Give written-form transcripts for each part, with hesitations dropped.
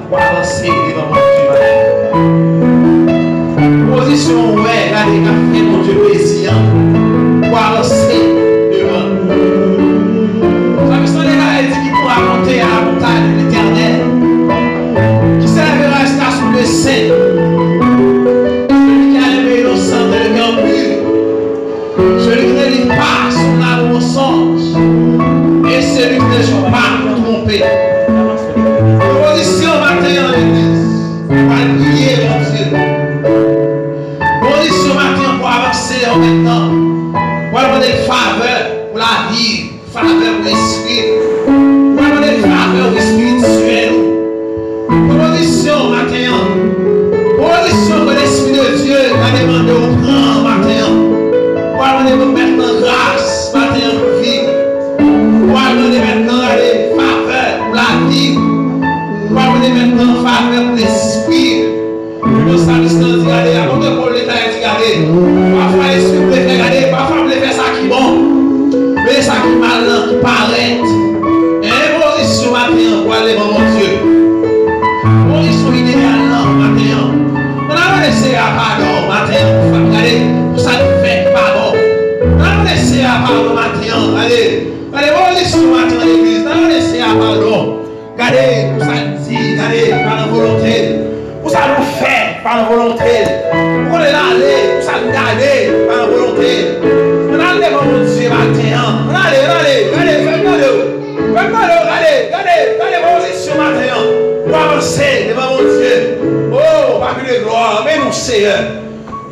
pour avancer devant mon Dieu. Position, ouais, là, les gars, mon Dieu, plaisir pour avancer devant nous. Ça me semble, les gars, elle dit qu'il pourra monter à la montagne de l'Éternel, qui s'élèvera jusqu'à sous le Saint. Celui qui a levé innocent de le cœur pur. Celui qui ne lit pas son âme mensonge. Et celui qui ne joue pas pour tromper. Position matin en l'église. Pour prier, mon Dieu. Position matin pour avancer en maintenant. Pour demander faveur pour la vie. Faveur pour l'esprit. Pour demander faveur pour spirituel. Position matin. Position pour l'esprit de Dieu. Va demander au grand matin. Pour demander maintenant grâce. Matin pour vivre. Pour demander maintenant faveur pour la vie. Pour demander maintenant faveur pour l'esprit. Nous sommes dit, regardez, avant de pour l'État, regardez. Parfois, l'esprit vous faire regarder, parfois, vous faire ça qui est bon. Mais ça qui est mal, qui paraît. Imposition matin pour aller devant mon Dieu. Position idéale matin. On a laissé à pardon matin. Regardez, pour ça nous fait pardon. On a laissé à pardon matin. Allez, position matin dans l'église. On a laissé à pardon. Regardez, pour ça nous dit, regardez, par la volonté. Pour ça nous fait par la volonté. Pour qu'on est allé, pour ça nous garder par la volonté. On a allé devant mon Dieu matin. On a allé, regardez, position matin. Pour avancer devant mon Dieu. Oh, Papi de gloire, mais nous, Seigneur.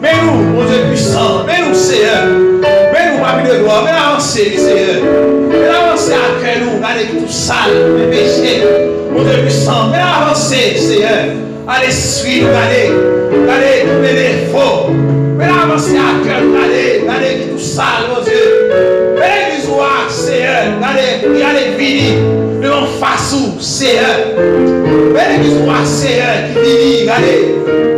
Mais nous, mon Dieu puissant, mais nous, Seigneur. Mais nous, Papi de gloire, mais avancer, Seigneur. Mais avancer après nous, regardez tout sale, mes péchés. Mon Dieu puissant, mais avancer, Seigneur. Allez, suivre, regardez tous mes défauts. Mais avancer après nous, regardez tout sale, mon Dieu. Mais l'église, Seigneur, regardez, venir. Mais on fasse où, Seigneur. Mais l'église, Seigneur, qui vit, regardez.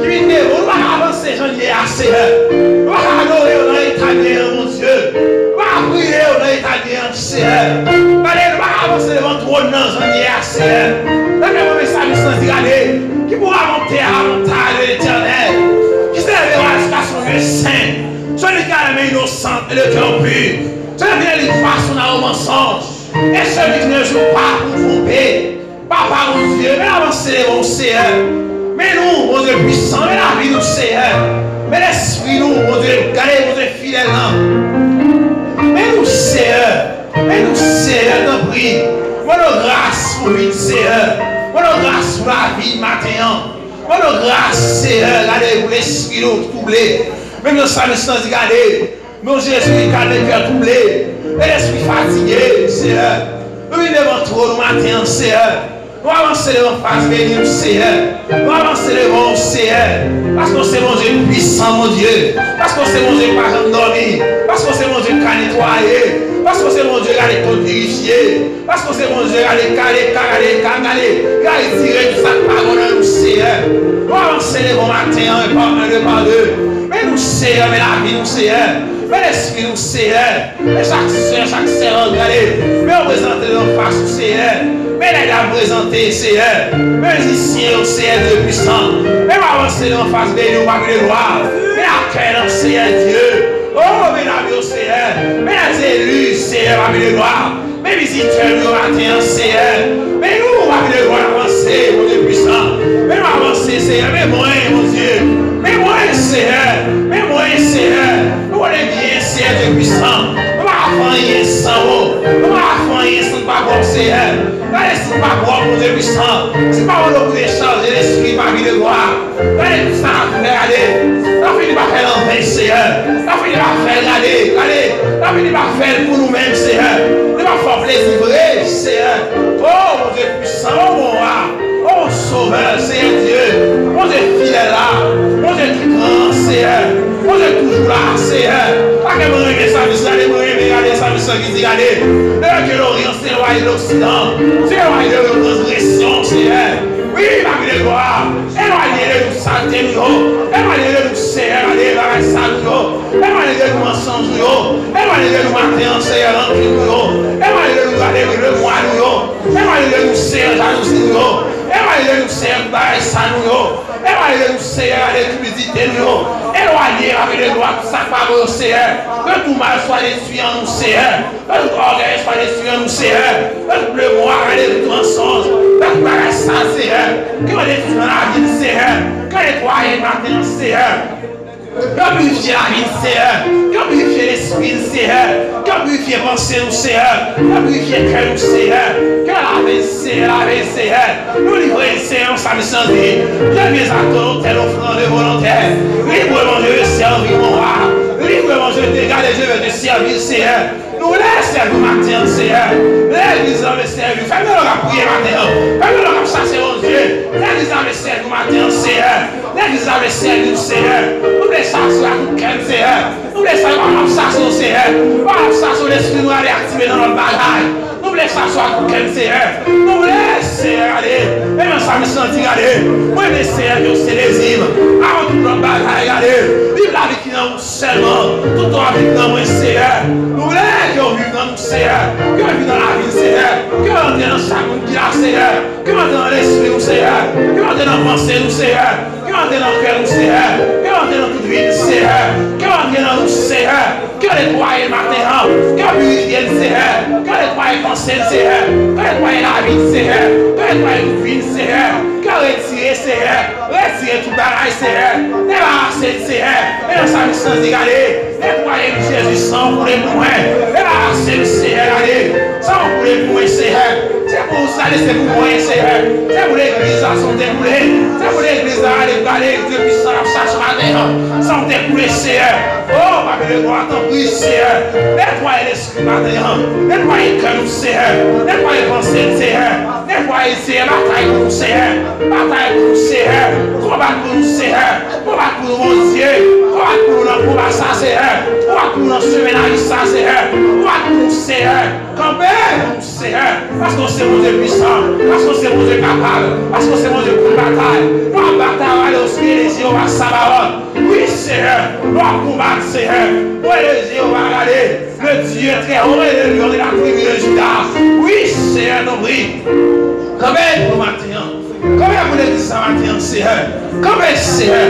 Qui vit, on va avancer, j'en ai assez. On va adorer dans l'italien, mon Dieu. On va prier dans l'italien, Seigneur. Regardez, on va avancer devant toi, non, j'en ai assez. Regardez, ça me sent, regardez. Qui pourra monter à la montagne de l'Éternel. Qui s'élèvera jusqu'à son Dieu saint. Celui qui a la main innocente et le cœur pur. Celui qui ne lit pas son âme mensonge. Et celui qui ne joue pas pour tromper. Papa, mon Dieu, mais avancez, mon Seigneur. Mais nous, mon Dieu puissant, mais la vie, nous, Seigneur. Mais l'esprit, nous, mon Dieu, regardez, mon Dieu fidèle. Mais nous, Seigneur, t'en prie. Moi, nos grâces pour lui, Seigneur. Moi, nos grâces pour la vie, matin. Moi, nos grâces, Seigneur, regardez, pour l'esprit, nous, troublé. Même nos saints, regardez. Mon Jésus, qui a le cœur troublé. Et l'esprit fatigué, Seigneur. Nous venons devant toi, nous, matin, Seigneur. Nous avancer devant face bénie, Seigneur. Nous avancer devant Seigneur. Parce que c'est mon Dieu puissant, mon Dieu. Parce que c'est mon Dieu pas jamais dormi. Parce que c'est mon Dieu qui a nettoyé. Parce que c'est mon Dieu qui a purifié. Parce que c'est mon Dieu qui a tiré tout ça parole à nous, Seigneur. Nous avancer devant matin, un par deux. Mais nous, Seigneur, mais la vie, nous, Seigneur. Mais l'esprit, nous, Seigneur. Mais chaque sœur, regardez. Mais on présente en face, Seieur. Mais l'aide à présenter, Seigneur. Mais ici, Seigneur, Dieu puissant. Mais avancer en face de nous, Papi de gloire. Mais accueillir, Seigneur Dieu. Oh, mais la vie, Seigneur. Mais les élus, Seigneur, Papi de gloire. Mais visiteurs, nous, matin, Seigneur. Mais nous, Papi de gloire, avancer, mon Dieu puissant. Mais nous avancer, Seigneur. Mais moi, mon Dieu. Mais moi, Seigneur. Mais moi, Seigneur. Nous, on est bien, Seigneur, Dieu puissant. Nous, on va faire sans eau. Nous, on va faire sans pas bon, Seigneur. Regardez, c'est pas bon, mon Dieu puissant. C'est pas bon de vous décharger l'esprit, Papi de gloire. Regardez tout ça, regardez. La fini par faire l'envers, Seigneur. La fini par faire, regardez. La fini par faire pour nous-mêmes, Seigneur. Ne pas faire plaisir, Seieur. Oh, mon Dieu puissant, oh, mon roi. Oh, mon sauveur, Seigneur Dieu. Mon Dieu fidèle là. Mon Dieu qui grand, Seieur. Mon Dieu toujours là, Seieur. Pas que vous aimez ça, regardez ça, qui dit, regardez. Que l'Orient s'éloigne de l'Occident. S'éloigne de nos transgressions, Seieur. Oui, Papi de gloire. Éloignez de nous saleté, éloignez de nous, Seieur, allez, éloignez de nous mensonges, éloignez de nous matin, Seieur, éloignez de nous garder le mois, éloignez de nous, Seieur, jalousie, éloignez de nous, Seieur, ça nous. Éloignez nous, Seigneur, de l'humidité nous. Éloignez avec les lois, tout ça par nous, Seigneur. Que tout mal soit détruit en nous, Seigneur. Que tout orgueil soit détruit en nous, Seigneur. Que tout mémoire, que tout mensonge, que tout bagage ça, Seigneur. Que on détruit dans la vie, Seigneur. Que nettoyer maintenant, Seigneur. Que purifier la vie, Seigneur. Que purifier l'esprit, Seigneur. Que purifier penser, nous, Seigneur. Que purifier le cœur, nous, Seigneur. Que laver, Seigneur, Seigneur. Nous livrer, Seigneur, sa mission de vie. Que mes acteurs, telle offrande volontaire. Librement, je veux servir mon roi. Librement, je te garde, je veux te servir, Seigneur. Nous laissons servir matin, Seigneur. L'église va me servir. Fais-nous la prière matin. Fais-nous la chasser mon Dieu. L'église va me servir matin, Seigneur. L'église va me servir, Seieur. Nous laissons ça sur la Seigneur. Nous laissons ça sur le Seigneur. Nous ça sur l'esprit nous aller activer dans notre bagage. Nous laissons ça sur le Seigneur. Nous laissons aller. Même ça me sentit aller. Moi, le Seigneur, je sais les îles. Avant tout notre bagage, aller. Vive la vie qui nous seulement. Tout le temps avec nous, Seigneur. Nous laissons que on vive dans nous, Seigneur. Que on vive dans la vie, Seigneur. Que on entre dans chaque monde qui a, Seigneur. Que on entre dans l'esprit, nous, Seigneur. Que on entre dans la pensée, nous, Seigneur. Que on entre dans le cœur, nous, Seigneur. Que on entre dans toute vie, Seigneur. Que on entre dans nous, Seigneur. Que on nettoie le matin. Que on purifie le Seigneur. Que on nettoie le pensée, Seigneur. Que on nettoie la vie, Seigneur. Que on nettoie toute vie, Seigneur. Que on retire, Seigneur. Retire tout bagage, Seigneur. Débarrasser, Seigneur. Et dans sa mission d'égaler. Nettoyer Jésus sans pour les points. Débarrasser le Seigneur, allez. Sans pour les points, Seigneur. C'est pour ça, c'est pour moi, Seigneur. C'est pour l'église à son déboulé. C'est pour l'église à aller depuis ça, ce matin. Sans déboulé, Seigneur. Oh, ma belle gloire, t'en prie, Seigneur. Nettoyer l'esprit matin. Nettoyer le cœur, Seigneur. Nettoyer le pensée, Seigneur. Nettoyer, Seigneur. Bataille pour nous, Seigneur. Bataille pour nous, Seigneur. Combat pour nous, Seigneur. Combat pour nous, mon Dieu. Combat pour nous, combat ça, Seigneur. Combat pour nous, semaine ça, Seieur. Combat pour nous, Seieur. Campez pour nous, Seieur. Parce que c'est mon Dieu puissant. Parce que c'est mon Dieu capable. Parce que c'est mon Dieu pour la bataille. Nous allons bataille aussi, les yeux, on va s'abattre. Oui, Seieur. Nous allons combattre, Seieur. Oui, les yeux, on va regarder. Le Dieu très haut et le lion de la tribu de Judas. Oui, Seigneur, nous prie. Campez pour nous maintenant. Combien vous l'église ce matin, Seigneur? Combien, Seigneur?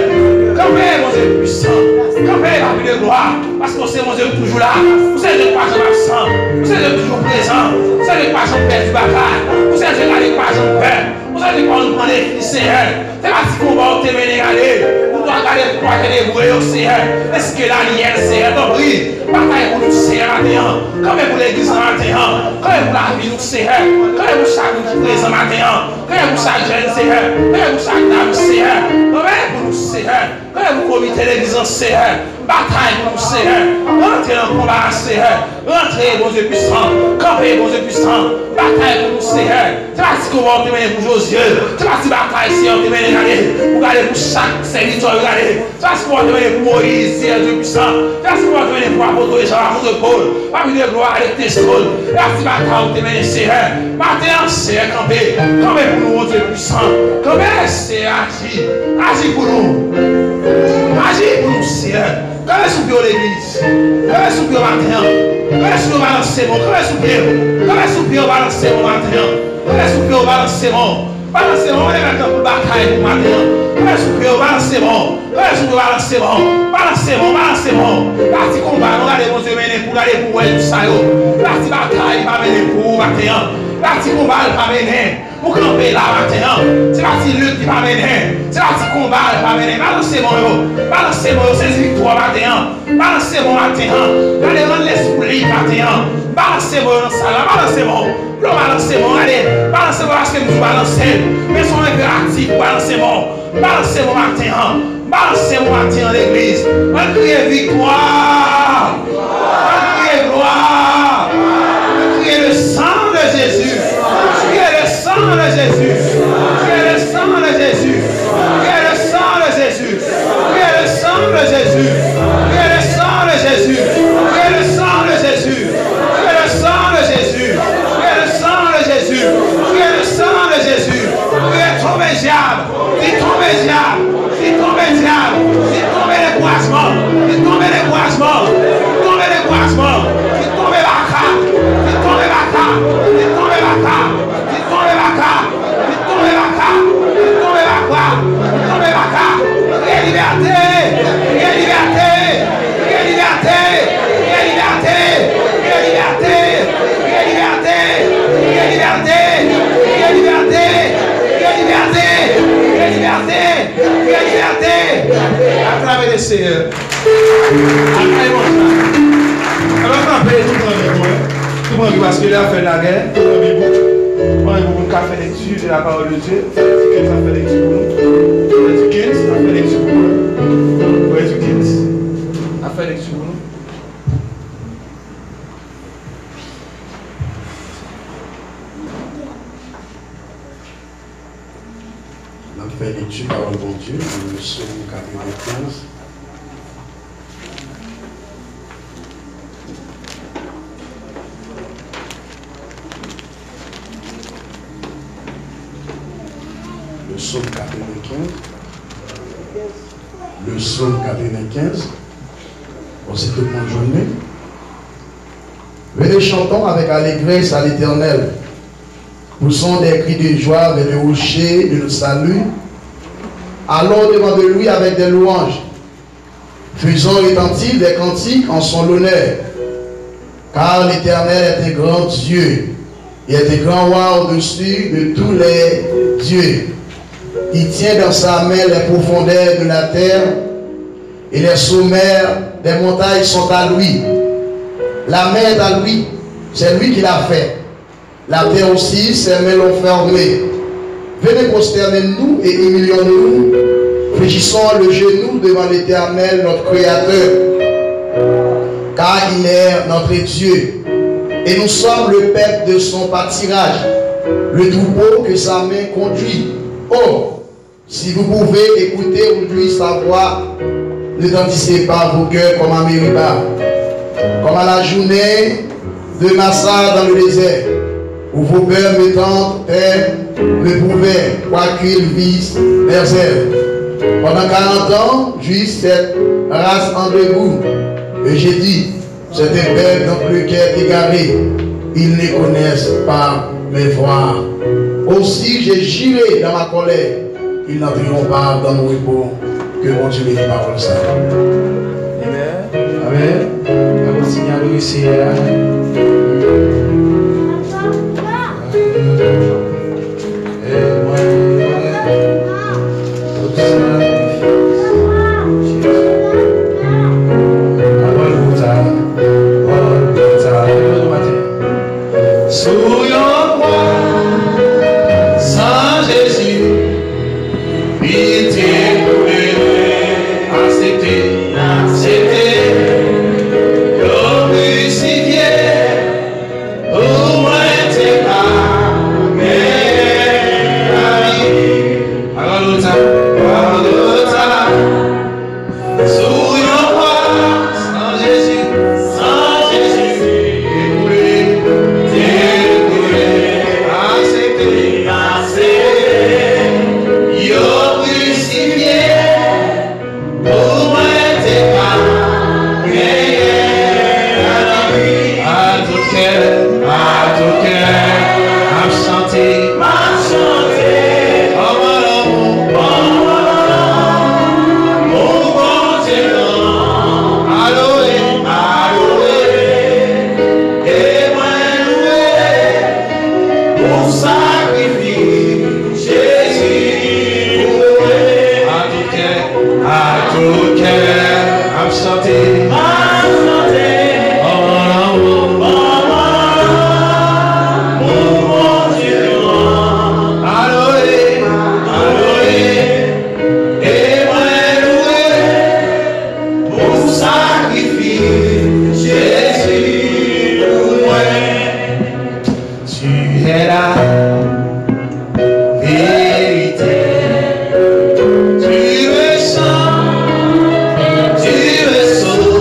Combien, mon Dieu puissant? Combien, la vie de gloire? Parce que c'est mon Dieu toujours là. Vous êtes de pas jamais absent. Vous êtes toujours présent. Vous êtes de pas jamais perdu bagaille. Vous êtes de pas jamais peur. Vous êtes de pas nous prendre les Seigneur. C'est pas si combat, vous devez aller. Vous devez regarder pour que les bouées au Seigneur. Est-ce que la lumière, Seigneur, t'en prie? Bataille pour nous, Seigneur, matin. Combien pour l'église matin? Combien pour la vie, nous, Seigneur? Combien pour chaque qui est présent matin? Combien pour chaque jeune, Seigneur? Combien pour chaque dame, Seigneur? Combien pour nous, Seigneur? Combien pour comité l'église, Seieur? Bataille pour nous, Seigneur. Rentrez dans le combat, Seigneur. Rentrez, mon Dieu puissant. Campez, mon Dieu puissant. Bataille pour nous, Seigneur. C'est pas si comment on te mène pour Josué. C'est pas si bataille, Seigneur, on te mène pour garder pour chaque serviteur, regardez. C'est pas si comment on te mène pour Moïse, Seigneur Dieu puissant. C'est pas si comment on te mène pour apôtre Jean, apôtre Paul. Parmi les gloires avec tes sols. C'est pas si bataille, on te mène, Seigneur. Maintenant, Seigneur, campez. Campez pour nous, mon Dieu puissant. Campez, Seigneur, agis. Agis pour nous. Agis pour nous, Seigneur. Quand est-ce que l'église? Quand est-ce que matin? Quand est-ce que balancer mon? Quand est-ce que balancer mon matin? Quand est-ce que balancer mon? Balancer mon, on est maintenant pour bataille pour matin. Quand est-ce que balancer mon? Quand est-ce que balancer mon? Balancer mon. La petite combat, on va aller mon Dieu mener pour aller pour elle, tout ça. La petite bataille va mener pour matin. La petite combat va mener. Pour camper là matin, c'est la petite lutte qui va mener, c'est la petite combat qui va mener. Balancez-moi, c'est victoire matin, balancez-moi matin, allez rendre l'esprit matin, balancez-moi dans ça là, balancez-moi, allez, balancez-moi parce que nous balancez, mais son impératif, balancez-moi matin l'église, on crie victoire, on crie gloire, on crie le sang de Jésus. Le sang de Jésus, le sang de Jésus, le sang de Jésus, le sang de Jésus, le sang de Jésus, le sang de Jésus, le sang de Jésus, le sang de Jésus, le sang de Jésus, tombe diable, il tombe diable, il tombe diable, il tombe les croisements, il tombe les croisements, il tombe les croisements, il tombe la carte, il tombe la carte, il tombe la carte. le Seigneur. Alors, on paye tout le monde. Tout le monde parce qu'il a fait la guerre. Tout le monde a fait un café lecture de la parole de Dieu. Ça fait lecture pour nous. Ça fait lecture pour nous. Ça fait lecture pour nous. On fait lecture parole de Dieu, le psaume 95. Le psaume 95. Le psaume 95. Bon, c'est toute bonne journée. Venez chantons avec allégresse à l'Éternel. Poussons des cris de joie vers le rocher de notre salut. Allons devant de lui avec des louanges. Faisons retentir des cantiques en son honneur. Car l'Éternel est un grand Dieu. Il est un grand roi au-dessus de tous les dieux. Il tient dans sa main les profondeurs de la terre et les sommets des montagnes sont à lui. La mer est à lui. C'est lui qui l'a fait. La terre aussi, ses mains l'ont fermée. Venez prosterner-nous et humilions-nous. Fléchissons le genou devant l'Éternel, notre Créateur. Car il est notre Dieu. Et nous sommes le peuple de son pâturage, le troupeau que sa main conduit. Oh, si vous pouvez écouter aujourd'hui sa voix, ne tendissez pas vos cœurs comme à Mériba, comme à la journée de Massa dans le désert, où vos cœurs mettant terre ne pouvaient, quoiqu'ils vissent leurs ailes. Pendant 40 ans, juste cette race en debout. Et j'ai dit, c'est un peuple dans le cœur égaré. Ils ne connaissent pas mes voix. Aussi, j'ai juré dans ma colère. Ils n'entreront pas dans nos repos. Que mon Dieu les paroles ça. Amen. Amen. On va signaler ici. Tu es saint, tu es sauvé.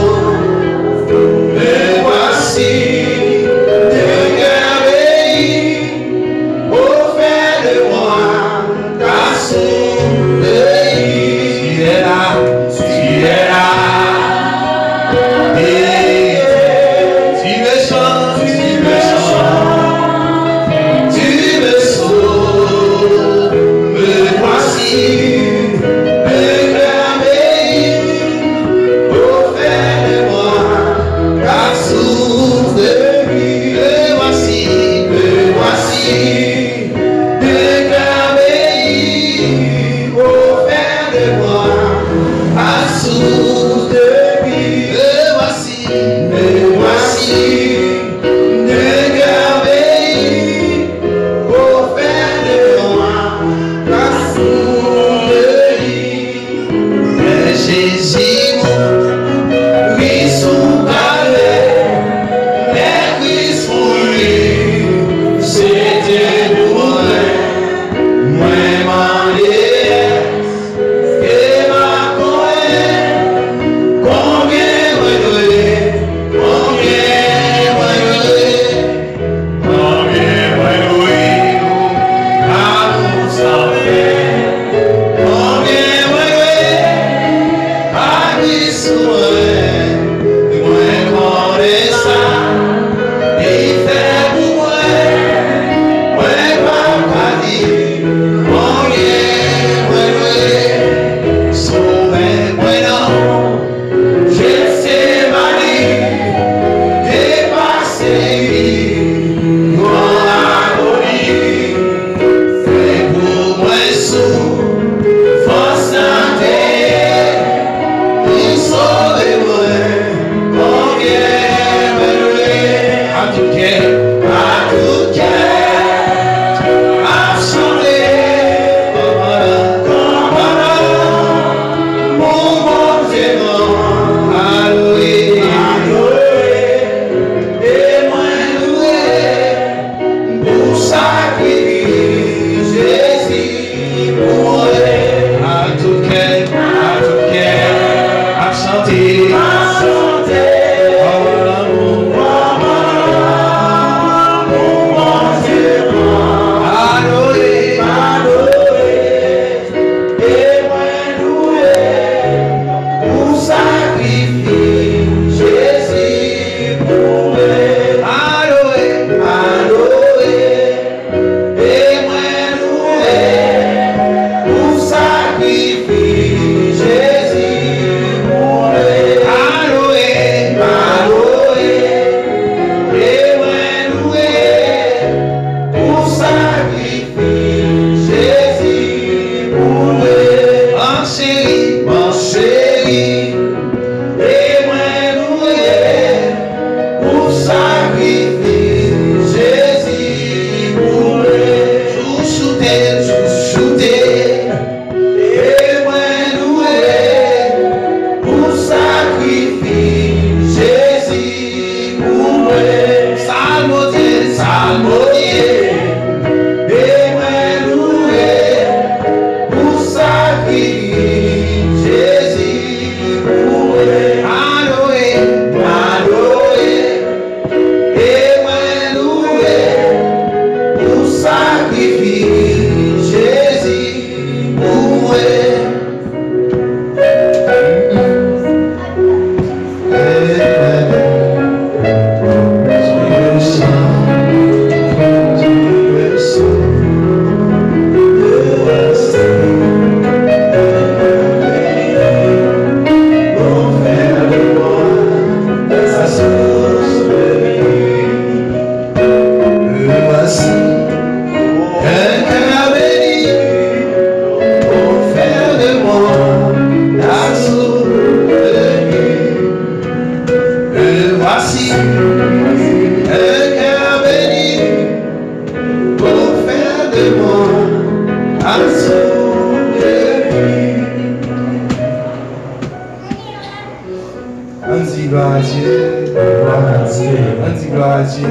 On dit gloire à Dieu.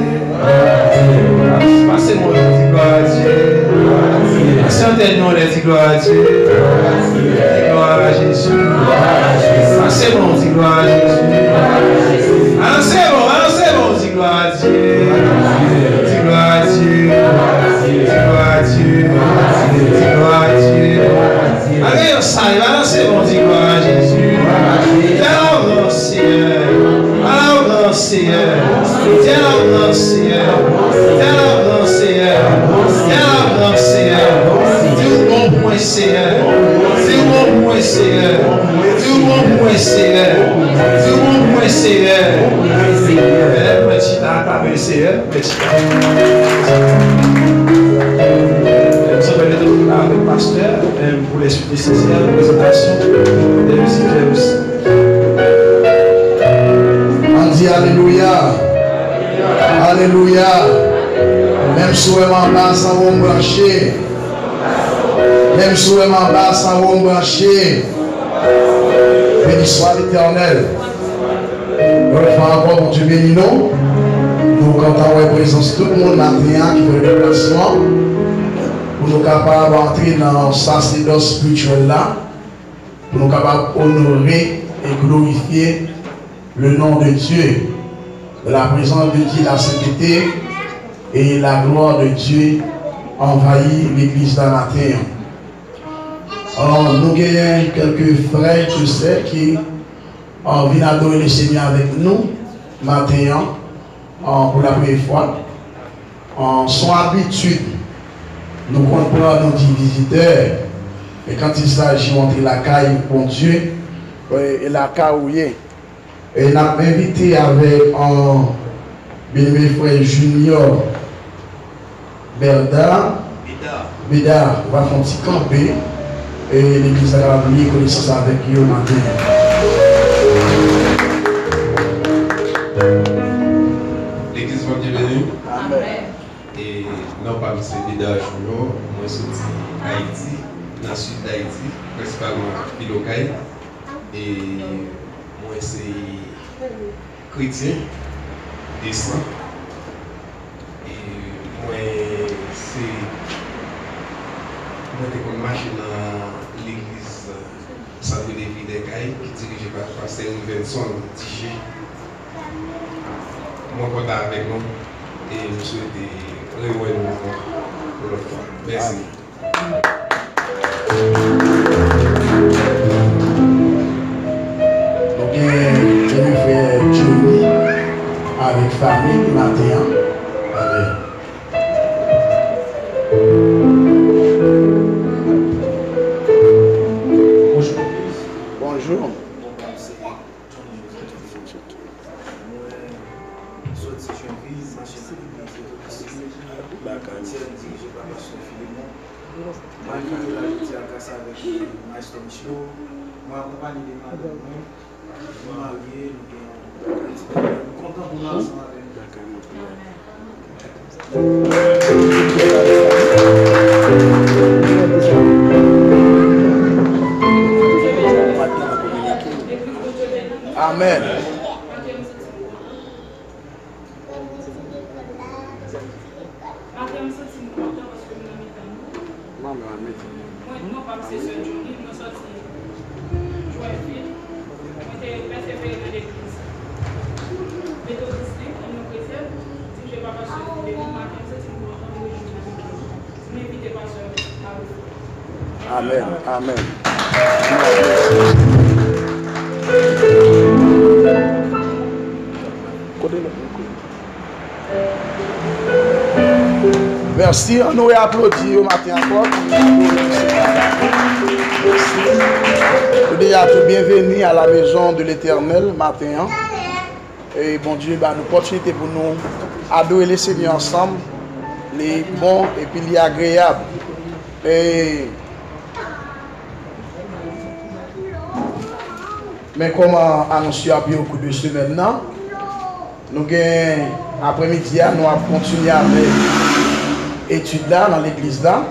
Passez-moi, on dit gloire à Dieu. Chantez-nous, on dit gloire à Dieu. Gloire à Jésus. Passez-moi, on dit gloire à Jésus. Avancez-moi, on dit gloire à Dieu. Dis gloire à Dieu. Dis gloire à Dieu. Dis gloire à Dieu. Allez, ça y va, avancez-moi, on dit gloire à Jésus. Grand Seigneur. Grand Seigneur. Grand Seigneur. Grand Seigneur. Grand Seigneur. Dis bon point Seigneur. Dis bon point Seigneur. Dis bon point Seigneur. Dis bon point Seigneur. Petit à Seigneur. Petit nous avons été avec le pasteur pour les suites nécessaires, la présentation des musiciens aussi. On dit Alléluia. Alléluia. Même si on en bas sans vous brancher. Même si on en bas sans vous brancher. Béni soit l'Éternel. Nous le faisons encore, mon Dieu béni nous. Nous comptons en présence tout le monde matin qui fait le déplacement. Pour nous capables d'entrer dans ce sacerdoce spirituel là. Pour nous capables d'honorer et glorifier le nom de Dieu. De la présence de Dieu, la sainteté et la gloire de Dieu envahit l'église d'un matin. Alors, nous avons quelques frères, je sais, qui viennent adorer le Seigneur avec nous, matin, pour la première fois. Son habitude, nous comprenons nos visiteurs, et quand il s'agit d'entrer la caille pour Dieu, et la caille, et nous avons invité avec un bien-aimé frère Junior Beda, va faire un petit campé. Et l'église a la connaissance avec eux matin. L'église va bienvenue. Amen. Et non pas M. Bida Junior, moi je suis Haïti, dans le sud d'Haïti, principalement Pilocaï. Et moi c'est chrétien, descend. Et moi c'est. Moi je marche dans l'église Centre de vie des Cailles qui est dirigée par le pasteur Vincent Tiché. Moi je suis avec nous et je souhaite rejoindre nous pour le fois. Merci. Donc, je vais faire Johnny avec famille matin. Bonjour. Amen. Amen. Amen. Merci, on nous applaudit au matin encore. Vous déjà tout bienvenue à la maison de l'Éternel matin. Et bon Dieu, bah, une opportunité pour nous adorer les Seigneurs ensemble, les bons et puis les agréables. Et mais comme annoncé depuis au cours de semaine, nous avons après-midi, nous avons continué avec l'étude là dans l'église là.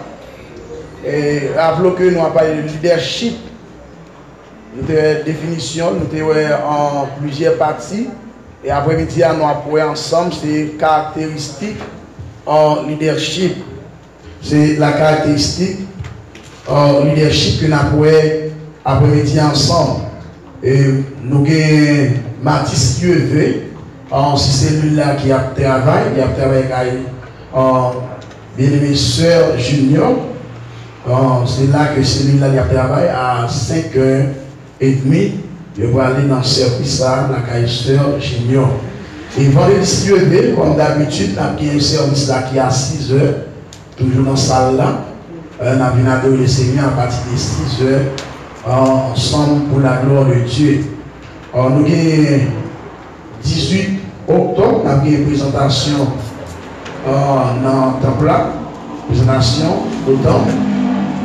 Et rappelons que nous avons parlé de leadership, de définition, nous avons en plusieurs parties. Et après-midi, nous avons ensemble, c'est caractéristique en leadership. C'est la caractéristique en leadership que nous avons après-midi ensemble. Et nous avons Mathis Dieuvé, si c'est lui-là qui a travaillé avec bien-aimé Sœur Junior. C'est là que celui-là qui a travaillé à 5h30. Je vais aller dans le service à la caille Sœur Junior. Et vendredi Dieu, comme d'habitude, nous avons un service là qui est à 6h, toujours dans la salle là. Nous avons adoré le Seigneur à partir de 6h, ensemble pour la gloire de Dieu. Nous avons 18 octobre, nous avons une présentation dans le temple là, présentation d'automne,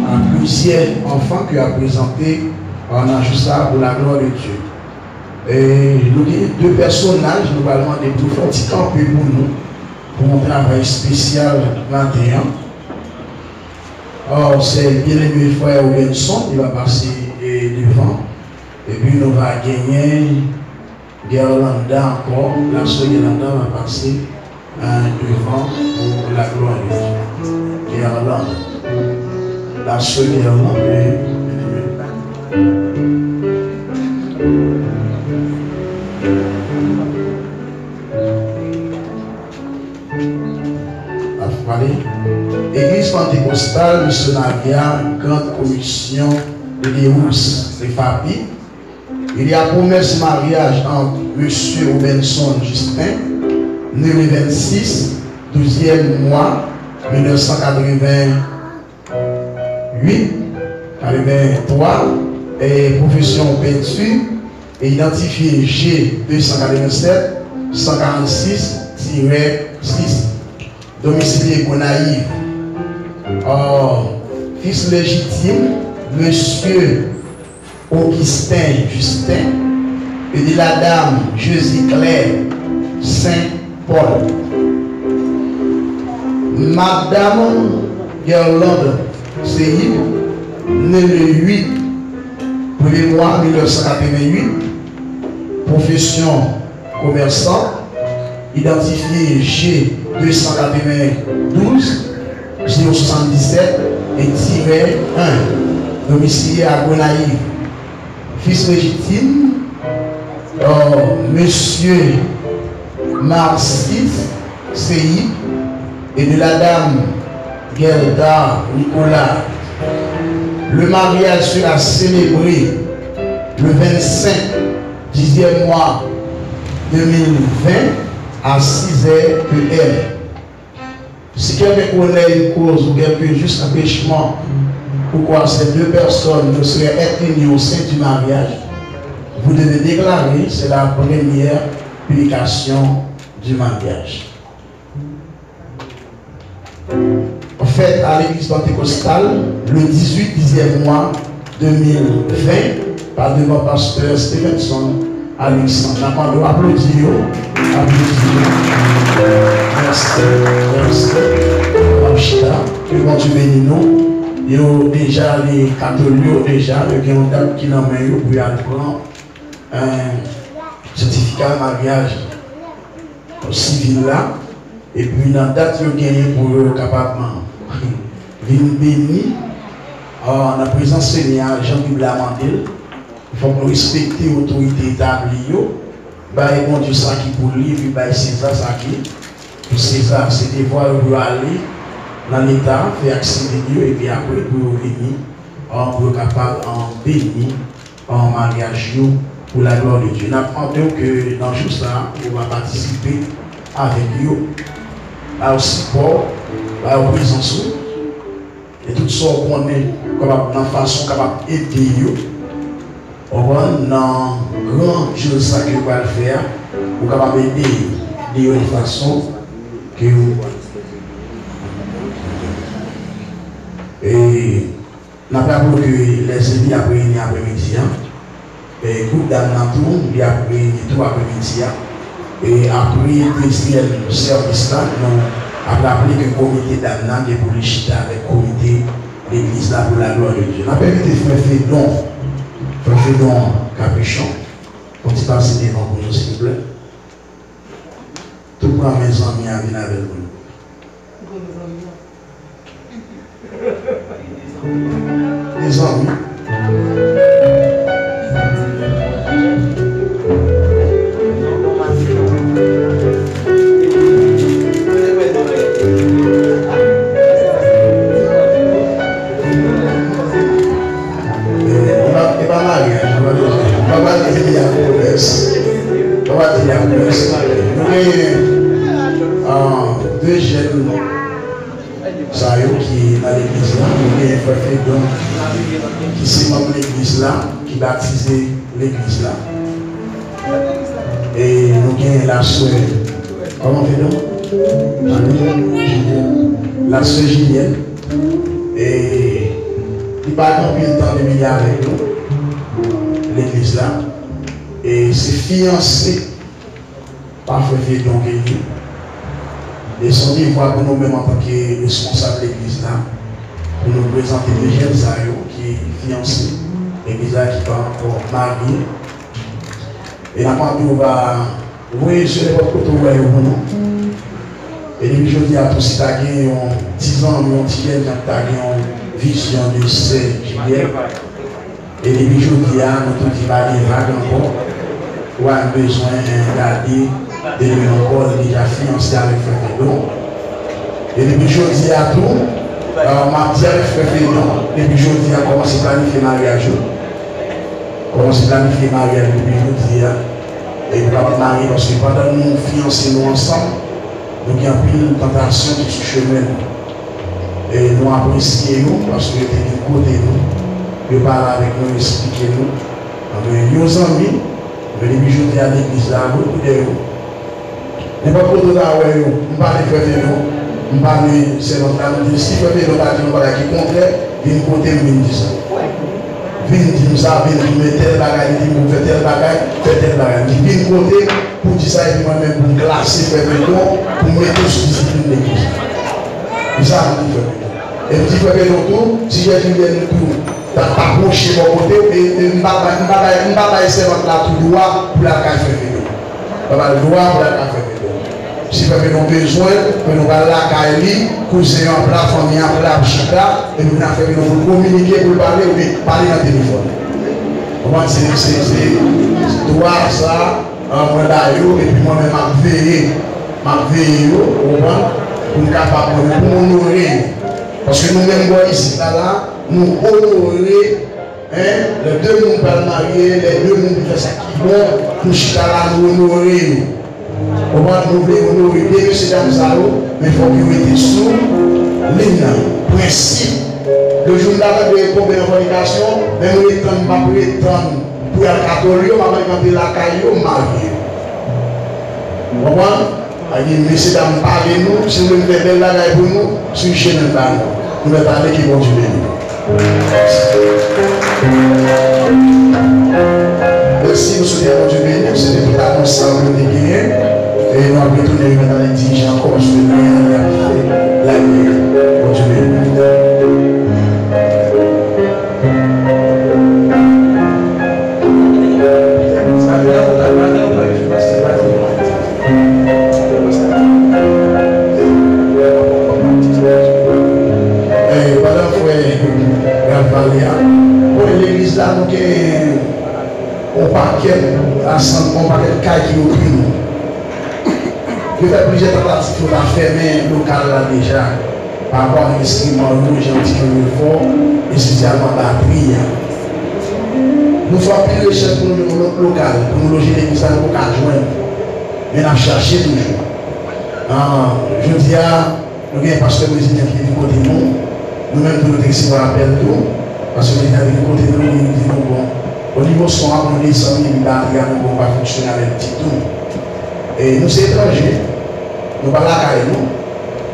à plusieurs enfants qui ont présenté juste ça pour la gloire de Dieu. Et nous avons deux personnages, nous allons demander pour faire un petit campé pour nous, pour un travail spécial 21. Or, c'est bien aimé frère Wilson, il va passer devant. Et puis nous allons gagner Gerlanda encore, la soeur Gerlanda va passer devant pour la gloire de Dieu. Gerlanda. La soeur Gerlanda. Église pentecôtale, missionnaire, grande commission de Léus, les familles. Il y a promesse mariage entre M. Robinson Justin, né le 26, 12e mois 1988, 83, et profession peinture, et identifié G287 146-6. Domicile Gonaïve. Fils légitime, Monsieur Augustin Justin, et de la dame Josie Claire Saint-Paul. Madame Gerlande Seyib, née le 8 1er mois 1988, profession commerçant, identifié G 292 077 et tiré 1, domicilié à Gonaïve. Fils légitime, Monsieur Marcis Seyi et de la dame Gerda Nicolas. Le mariage sera célébré le 25 10e mois 2020 à 6h PM. Si quelqu'un connaît une cause ou quelqu'un juste empêchement, pourquoi ces deux personnes ne seraient éteignées au sein du mariage, vous devez déclarer, c'est la première publication du mariage. En fait, à l'église pentecôtale, le 18 10e mois 2020, par devant pasteur Stevenson, Alexandre. Nous applaudissons. Merci. Que bon Dieu bénisse nous. Déjà, les catholiques, déjà, qui ont date qui n'ont pas eu pour prendre un certificat de mariage civil là. Et puis, dans la date, ils ont gagné pour capable venir bénir en la présence Seigneur Jean-Bibla Mandel. Il faut que nous respections l'autorité établie. Bon Dieu, ça qui pour lui, puis César, ça qui. Pour César, c'est devoir de aller dans l'État, faire accéder Dieu, et puis après, pour venir, pour capable en bénir en mariage pour la gloire de Dieu. Nous apprenons que dans tout ça, on va participer avec Dieu, au support, au présence, et tout ça, on est dans façon capable d'aider Dieu. On va dans grand chose ça que vous allez faire pour capable aider de façon que vous. Et nous avons que les ennemis après après-midi, et le groupe d'Amnatou, il a pris tout après-midi, et après le deuxième service là, nous avons appelé le comité d'Amna qui est pour les chita avec le comité de l'église là pour la gloire de Dieu. Nous avons invité frère Fédon Capuchon, pour y passer devant pour nous, s'il vous plaît. Tout le monde, mes amis, à venir avec nous. Les amis. Deux jeunes qui dans l'église là, qui est frère Fédon, qui s'est membre de l'église là, qui baptisé l'église là. Et nous avons la soeur, comment Fédon? La soeur Julienne. Et il va accomplir le temps de venir avec nous, l'église là. Et c'est fiancé par frère Fédon qui et son devoir pour nous-mêmes en tant que responsables de l'église là, pour nous présenter les jeunes qui est fiancé, l'église qui n'est pas encore mariée. Et la part on va oui sur les portes où et les je dis à tous si tu as 10 ans, on tient tu as une vision de 16 juillet. Et les bijoux qui a nous tout dit pas des vagues encore, ou a besoin de garder. Et lui encore déjà fiancé avec Frère Fédon. Et depuis jeudi à tout, m'a dit avec Frère Fédon, depuis jeudi à commencer à planifier le mariage. Commencer à planifier le mariage depuis jeudi. Et nous allons marier parce que pendant que nous fiancés nous ensemble, nous avons pris une tentation qui se chemin. Et nous apprécions parce que nous sommes côté nous, nous parlons avec nous, expliquer nous. Nos amis, depuis jeudi à l'église là, beaucoup de nous. Mais pas pour tout ça, on parle de Frère Fédon, on parle de c'est notre ami. Si Frère Fédon a dit nous qui contraire, il côté nous dit ça. Vin dit nous ça, vin nous mettre tel bagage, dit nous faire tel bagage, faire tel bagage. Il vient côté pour dire ça et moi-même pour classer Frère Fédon, pour mettre sous discipline de l'église. C'est ça on dit Frère Fédon. Et petit Frère Fédon tout, si j'ai dit tout, t'as pas approché mon côté, et on va essayer de la tout droit pour la caille Frère Fédon. On va le droit pour la caille Frère Fédon. Si nous avons besoin, nous allons la caille, cousin en plat, famille en plat, chita, et nous allons communiquer pour parler ou parler dans le téléphone. C'est droit ça, en mandat, et puis moi-même, je veille, pour nous capables de nous honorer. Parce que nous-mêmes, ici, là, nous honorer. Les deux nous parlent mariés, les deux nous font ça qui vont, nous chita là, nous honorer. Comment nous voulons honorer bien que c'est dans Zalo, mais il faut que vous mettez sous les principe. Le jour d'avant de tomber en fornication, même nous étant pas prétendre pour être catholique, on va regarder la caillou mariée. Vous comprenez? Messieurs, dames, parlez-nous, si vous voulez faire la caille pour nous, sur une chaîne de bain. Nous allons parler qui vont du béni. Merci, nous souhaitons du béni, c'est tout à ensemble de gagner. Et nous avons retourné dans les dirigeants encore sur le bien la nuit. Bon Dieu béni. Pour l'église là, nous avons un paquet de cas qui nous prennent. Je fais plusieurs tentatives pour la fermer local là déjà, par rapport à l'instrument rouge, anti-le fort, et spécialement la prière. Nous faisons plus de recherche pour nous local, pour nous loger l'église là, pour nous joindre. Mais nous avons cherché toujours. Je dis à nous avons un pasteur brésilien qui est du côté de nous, nous-mêmes nous devons appel tout, parce que nous avons du côté de nous, nous disons bon, au niveau son, on descend, il va pas fonctionner avec petit tout. Et nous sommes étrangers, nous ne sommes pas là nous.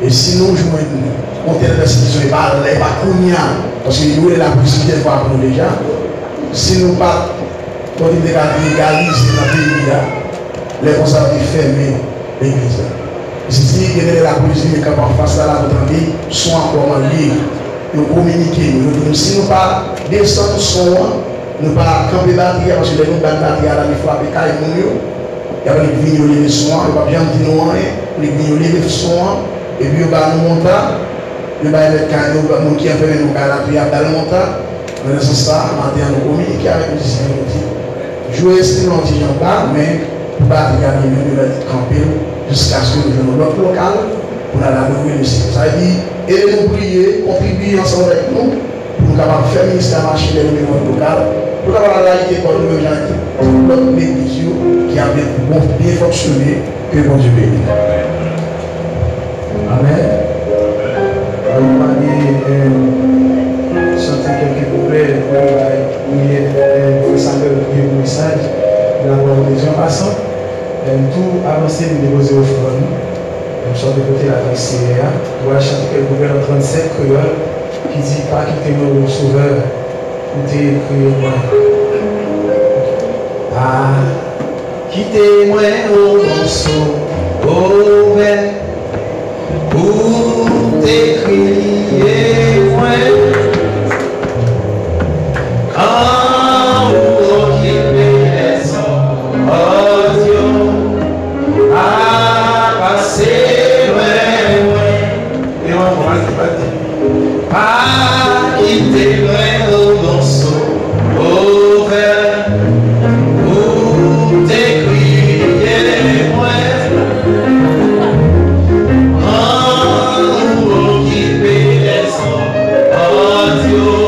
Et si nous jouons une telle restitution, il va pas courir, parce que nous avons la possibilité de voir pour nous déjà. Si nous ne pas légaliser dans le pays, les responsables fermer l'église. Si il y a la possibilité de faire face à la notre vie, sont encore liés, nous communiquer. Si nous ne pas descendre son, nous ne pas camper la terre, parce que nous ne pas la terre, il faut appliquer les il y a des vignes au lever soin, il n'y a pas bien de noir, les vignes au lever soin, et puis il y a nous montant, il y a des canaux qui ont fait nous galater à le montant. Dans ce sens-là, matin, nous communiquons avec les musiciens. Jouer style anti en bas, mais pour pas regarder même de camper jusqu'à ce que nous jouions notre local pour la nouvelle musique. Ça veut dire, aidez-nous prier, contribuer ensemble avec nous pour nous capables de faire le ministère marché de l'événement local, pour avoir la laïcité pour nous gens toute notre église qui a bien fonctionné, que bon Dieu bénisse. Amen. On va chanter quelques couplets pour le savoir le message de la parole de Dieu en passant. Tout avancer de déposer au front. Je chante de côté la CA. On va chanter quelques couplets en 37 créole qui dit pas quittez-moi au sauveur, quittez moi. Ah, quittez-moi au sauveur, pour t'écrier moi. Quand vous occupez les audios, à passer loin, et on va pas quitter loin dans son ouvert, pour t'écrier moi. Quand vous occupez les audios,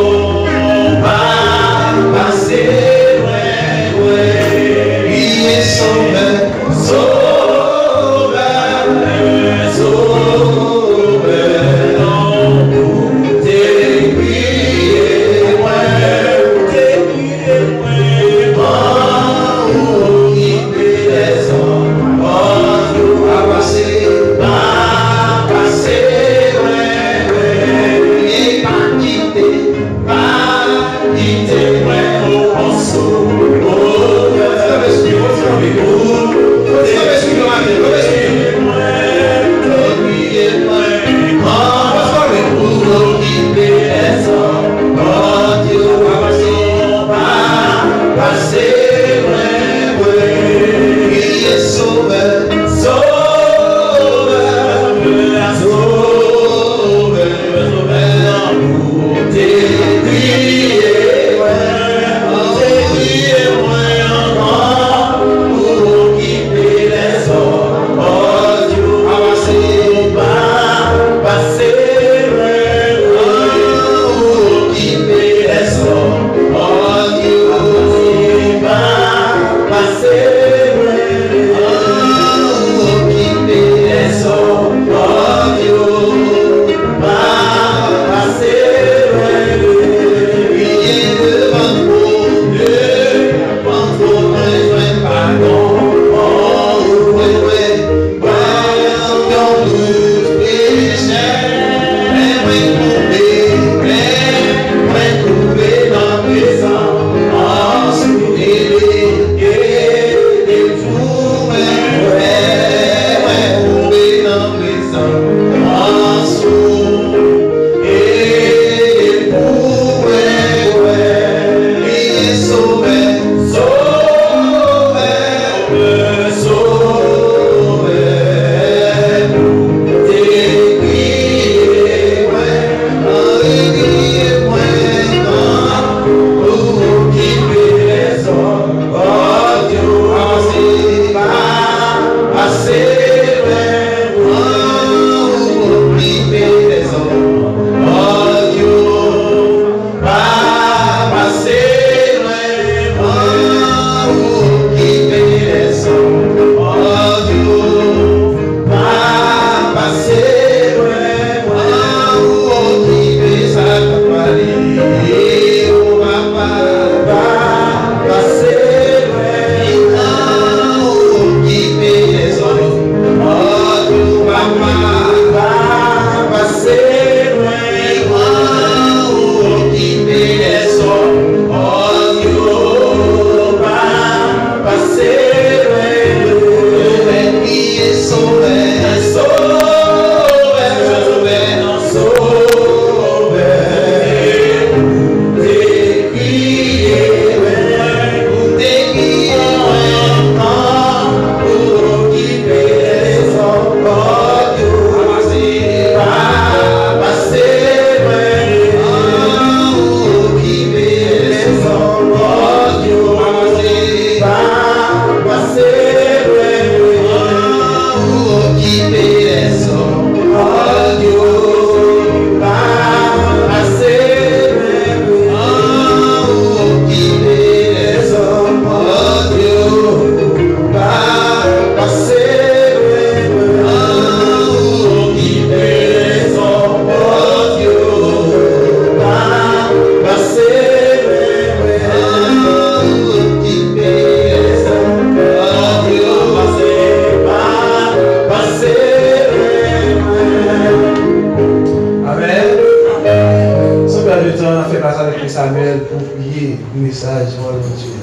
message, mon Dieu.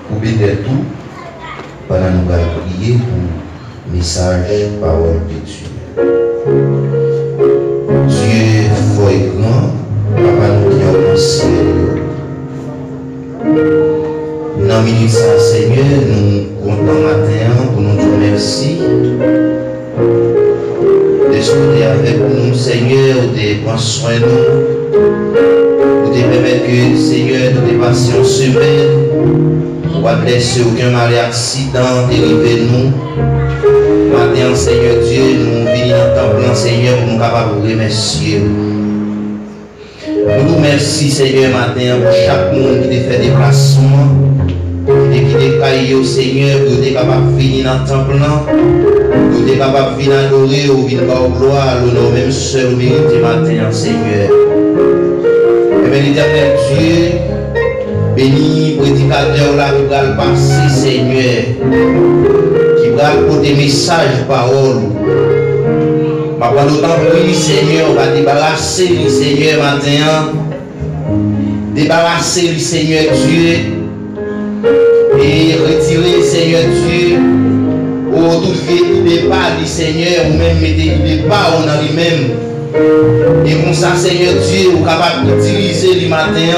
Pour bénir tout, pendant nous allons prier pour le message, parole de Dieu. Dieu fort et grand, papa nous qui sommes au ciel. Dans la minute ça, Seigneur, nous comptons matin pour nous dire merci. De ce que tu es avec nous, Seigneur, de prendre soin de nous, de permettre que, Seigneur, de tes patience humaines, on va blesser aucun mal et accident, dériver nous. Matin, Seigneur Dieu, nous venons dans ton plan, Seigneur, pour nous capables de remercier. Nous merci, Seigneur, matin, pour chaque monde qui te fait déplacement, qui te caillé au Seigneur, pour être capable de venir dans ton plan, pour être capable de venir adorer, ou venir par gloire, l'honneur même seul, au mérite matin, Seigneur. Et bien, l'éternel Dieu, béni prédicateur là qui va le passer, Seigneur, qui va porter message, parole. Ma parole autant prier, Seigneur, on va débarrasser le Seigneur matin, débarrasser le Seigneur Dieu et retirer, Seigneur Dieu, tout le départ du Seigneur, ou même mettre le départ en lui-même. Et comme ça, Seigneur Dieu, vous êtes capable d'utiliser le matin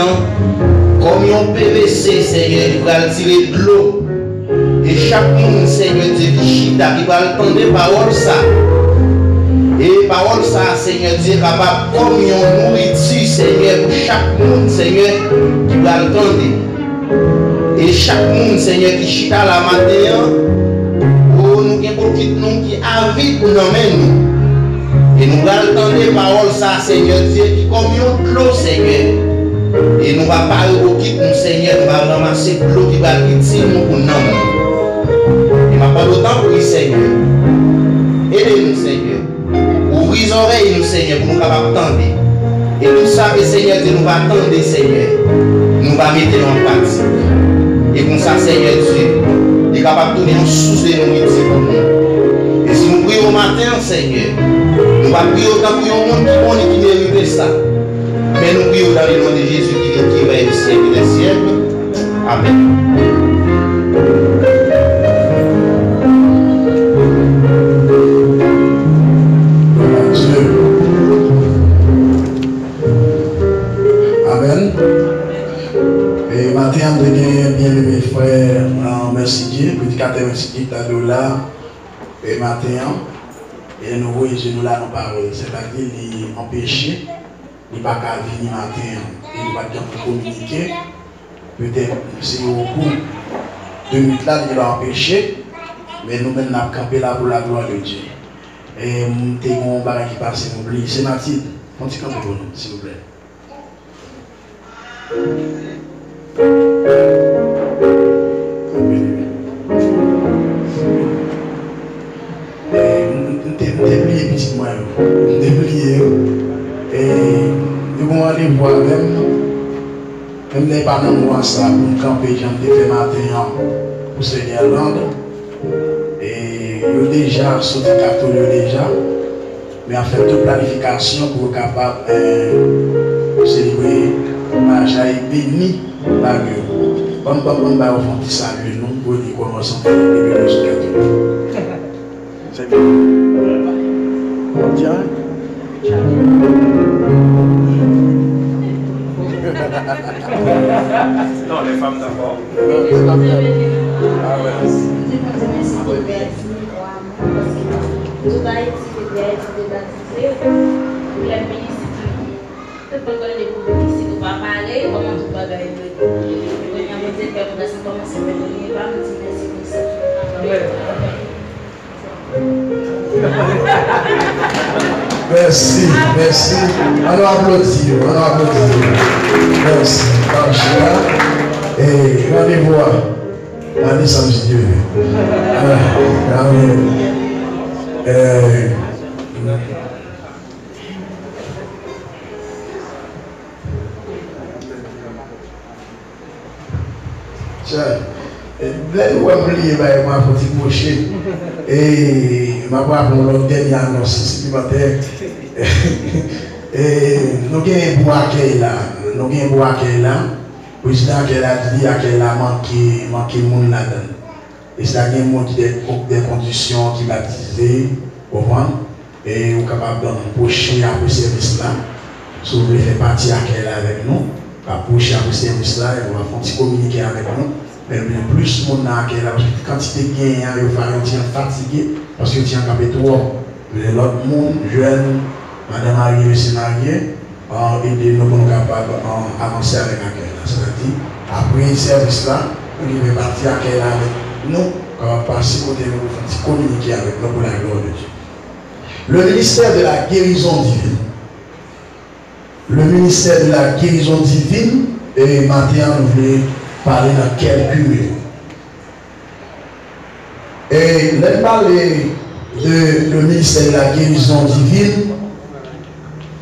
comme un PVC, Seigneur, qui va tirer de l'eau. Et chaque monde, Seigneur Dieu, qui va entendre parole ça. Et parole ça, Seigneur Dieu, capable comme une nourriture, Seigneur, pour chaque monde, Seigneur, qui va entendre. Et chaque monde, Seigneur, qui chita la matin, pour nous qui profite, nous qui avide pour nous mêmes. Et nous allons entendre parole ça, Seigneur Dieu, qui comme une clos, Seigneur. Et nous ne va pas quitter nous, Seigneur, nous va ramasser l'eau qui va quitter nous pour nous. Et ma parole autant pour Seigneur. Aidez-nous, Seigneur. Ouvrez les oreilles, nous, Seigneur, pour nous capables d'entendre. Et tout ça que Seigneur Dieu nous va attendre, Seigneur, nous va mettre en pratique. Et comme ça, Seigneur Dieu, il est capable de donner une source de nourriture pour nous. Et si nous prions au matin, Seigneur, nous va prier autant pour un monde qui mérite ça. Mais nous prions dans le nom de Jésus qui va être siècle des siècles. Amen. Amen. Et matin, on bien mes frères, merci Dieu, prédicateur merci Dieu, t'as de là, et matin, et nous voyons nous là nos paroles, c'est-à-dire les empêcher, il n'y a pas qu'à venir matin, il va bien communiquer, peut-être c'est au cours de minutes là, il va empêcher, mais nous-mêmes, nous avons campé là pour la gloire de Dieu. Et nous avons un barrage qui passe, nous oublions, c'est Mathilde, on dit pour nous, s'il vous plaît. Déplier petit moi, déplier et nous allons aller voir même les parents nous ça pour camper j'en fait matin pour Seigneur Land et ils déjà sauté catholique déjà mais en fait toute planification pour capable célébrer Majaï béni par Dieu. Comme on va offrir salut nous pour dire comment on s'en fait les catholiques. C'est bien. Tiens. Non, les femmes d'abord. Ah ouais. Tout a été baptisé, pour la ministre. Tout le monde est pour ici, nous va parler, comment tout va gagner le temps. Nous avons dit que nous allons commencer à venir, va nous dire merci pour ça. Merci, merci. On va applaudir, on va applaudir. Merci. Et rendez-vous à samedi Dieu. Amen. Là, nous avons oublié ma petite bouchée et ma part pour l'autre dernière annonce supplémentaire. nous avons un beau accueil là. Nous avons un beau accueil là. Le président qui a dit qu'il a manqué de monde là-dedans. Et c'est un monde qui a des conditions qui baptisé, et vous êtes capable de pocher après ce service là. Si vous voulez faire partie avec nous, pocher après ce service là, et on va faire un petit communiquer avec nous. Mais plus de monde là, parce que quand il est gagné, il va fatigué, parce que tu es en trop. L'autre monde, jeune, madame mariée, monsieur marié, aider nous pour nous capables d'avancer avec l'accueil. C'est-à-dire, après le service là, on va partir avec nous, on va passer côté nous pour communiquer avec nous pour la gloire de Dieu. Le ministère de la guérison divine. Le ministère de la guérison divine, et maintenant nous voulons parler dans quelques minutes. Et là, parler de le ministère de la guérison divine.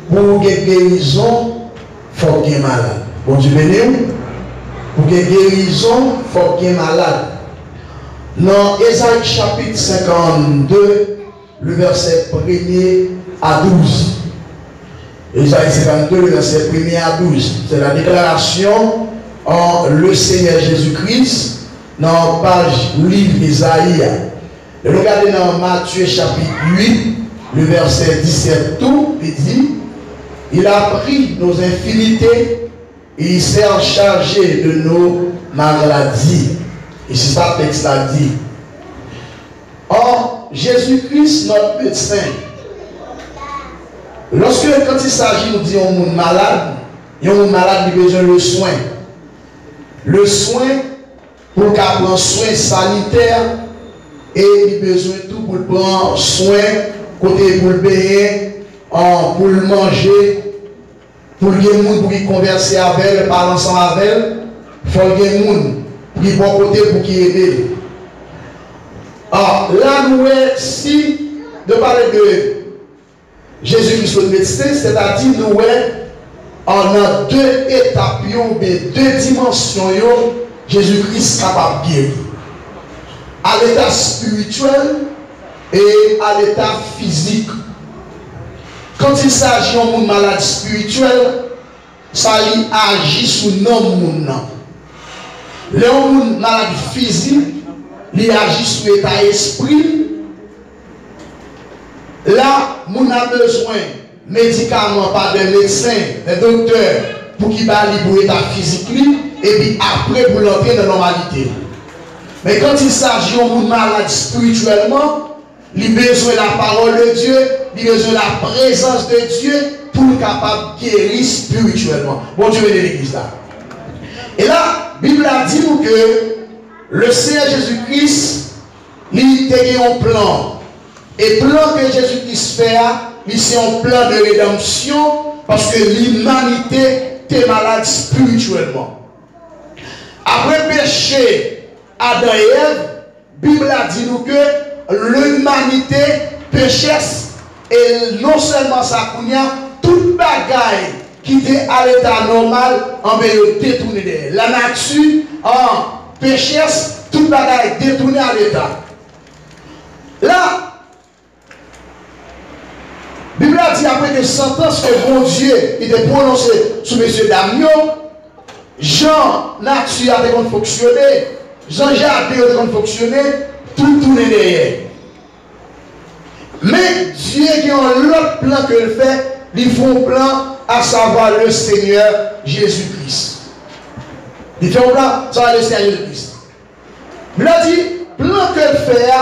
Pour que guérison, il faut qu'il y ait malade. Bon Dieu béni. Pour que guérison, il faut qu'il y ait malade. Dans Ésaïe chapitre 52, le verset 1er à 12. Ésaïe 52, le verset 1er à 12. C'est la déclaration en le Seigneur Jésus-Christ dans la page livre Ésaïe. Et regardez dans Matthieu chapitre 8, le verset 17 tout, il dit, il a pris nos infinités et il s'est chargé de nos maladies. Et c'est ça que le texte a dit. Or, Jésus-Christ, notre médecin, lorsque quand il s'agit de dire un monde malade, il y a un monde malade qui a besoin de soin. Le soin, pour qu'il prenne soin sanitaire, et il a besoin de tout pour prendre soin, côté pour le payer, pour le manger, pour le monde pour qu'il converse avec elle, parler ensemble avec elle, il faut que le monde pour qu'il bon côté pour qu'il aide. Alors là, nous, si de parler de Jésus-Christ le médecin, c'est-à-dire nous, on a deux étapes, deux dimensions, Jésus-Christ est capable de guérir. À l'état spirituel et à l'état physique. Quand il s'agit d'un monde malade spirituel, ça agit sur nos monde. Le monde malade physique, il agit sur l'état esprit. Là, on a besoin de médicaments, pas de médecins, de docteurs, pour qu'il baille pour l'état physique, et puis après pour l'entrer dans la normalité. Mais quand il s'agit d'un monde malade spirituellement, il a besoin de la parole de Dieu, il a besoin de la présence de Dieu pour être capable de guérir spirituellement. Bon Dieu bénit l'église là. Et là, la Bible a dit que le Seigneur Jésus-Christ, il a un plan. Et le plan que Jésus-Christ fait, c'est un plan de rédemption parce que l'humanité est malade spirituellement. Après le péché, Adam et Ève, la Bible a dit nous que l'humanité pécheresse et non seulement ça, toute bagaille qui était à l'état normal, en détourné d'elle. La nature en pécheresse, toute bagaille détournée à l'état. Là, la Bible a dit après que sentence que bon Dieu il était prononcé sur M. Damio, Jean nature a fonctionné, Jean-Jacques a fonctionné, tout tourné derrière. Mais Dieu qui a un autre plan que le fait, il faut un plan à savoir le Seigneur Jésus-Christ. Il fait un plan à savoir le Seigneur Jésus-Christ. Il a dit, plan que le fait,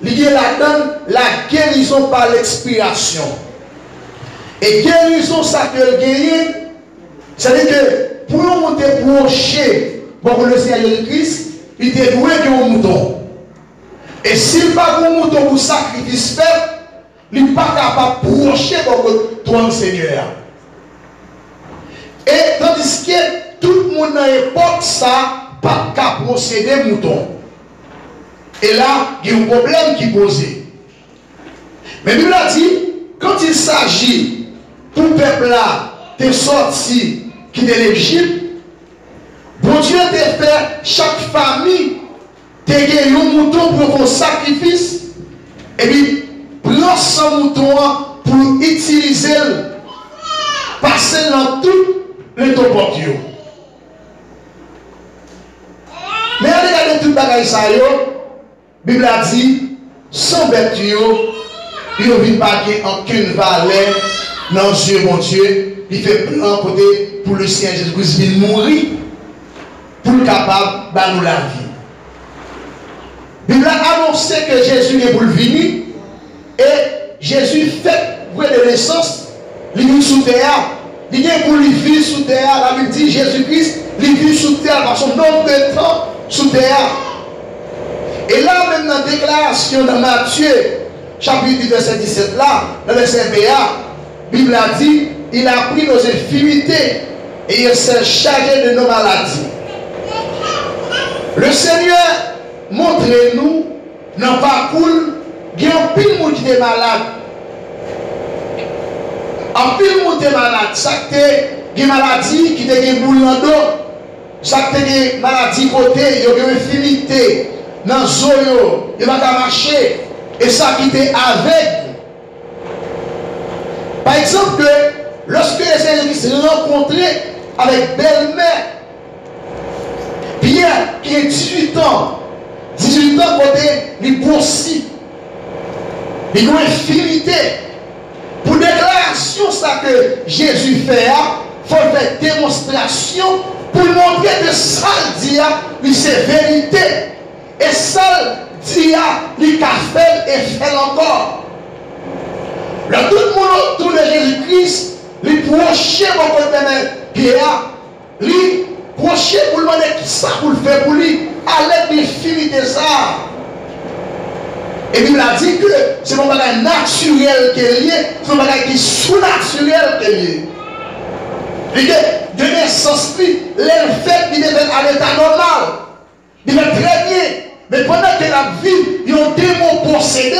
il y a là-dedans la guérison par l'expiration. Et guérison, ça que le guérir, c'est-à-dire que pour nous monter procher pour le Seigneur Jésus-Christ, il était doué qu'un mouton. Et s'il n'a pas un mouton pour sacrifice fait, il n'est pas capable de procher pour toi, Seigneur. Et tandis que tout le monde dans l'époque, ça, pas qu'à procéder mouton. Et là, il y a un problème qui est posé. Mais Bible a dit, quand il s'agit pour le peuple là, de sortir qui est l'Égypte, bon Dieu te fait chaque famille te gagner un mouton pour un sacrifice et puis prend son mouton pour utiliser c'est dans tout le topok. Mais regardez tout le bagage ça, la Bible a dit, sans bête, il n'y a pas aucune valeur dans les yeux, mon Dieu. Il fait plan côté pour le Seigneur Jésus-Christ, il mourit pour être capable de nous la vie. La Bible a annoncé que Jésus est pour le venir et Jésus fait pour de naissance, il vit sous terre. Il est pour lui vivre sous terre. La Bible dit Jésus-Christ, il vit sous terre par son nombre de temps sous terre. Et là, même dans la déclaration de Matthieu, chapitre 10, verset 17, là, dans le verset BA, la Bible a dit, il a pris nos infirmités et il s'est chargé de nos maladies. Le Seigneur montre-nous dans le parcours, il y a un pile monde qui est malade. Un pile monde est malade. Ça qui est une maladie qui est une boule dans le dos. Ça qui est une maladie côté, il y a une infirmité. Dans le zoyo, il va marcher. Et ça qui est aveugle. Par exemple, lorsque les Seigneur se rencontrés avec belle-mère, Pierre qui a 18 ans côté, il grossit. Il a une infirmité. Pour déclaration ça que Jésus fait, il faut faire démonstration pour montrer que ça dit, c'est vérité. Et ça dit, il a fait et fait encore. Là, tout le monde autour de Jésus-Christ, il proche mon côté de Pierre, il proche pour lui demander qui ça pour le faire pour lui, à l'aide de l'infinité de ça. Et Bible a dit que c'est un bagage naturel qui est lié, c'est un bagage qui est sous-naturel qui est lié. Et que de naissance, le fait qu'il est à l'état normal, il est très bien. Mais pendant que la vie, il y a un démon possédé.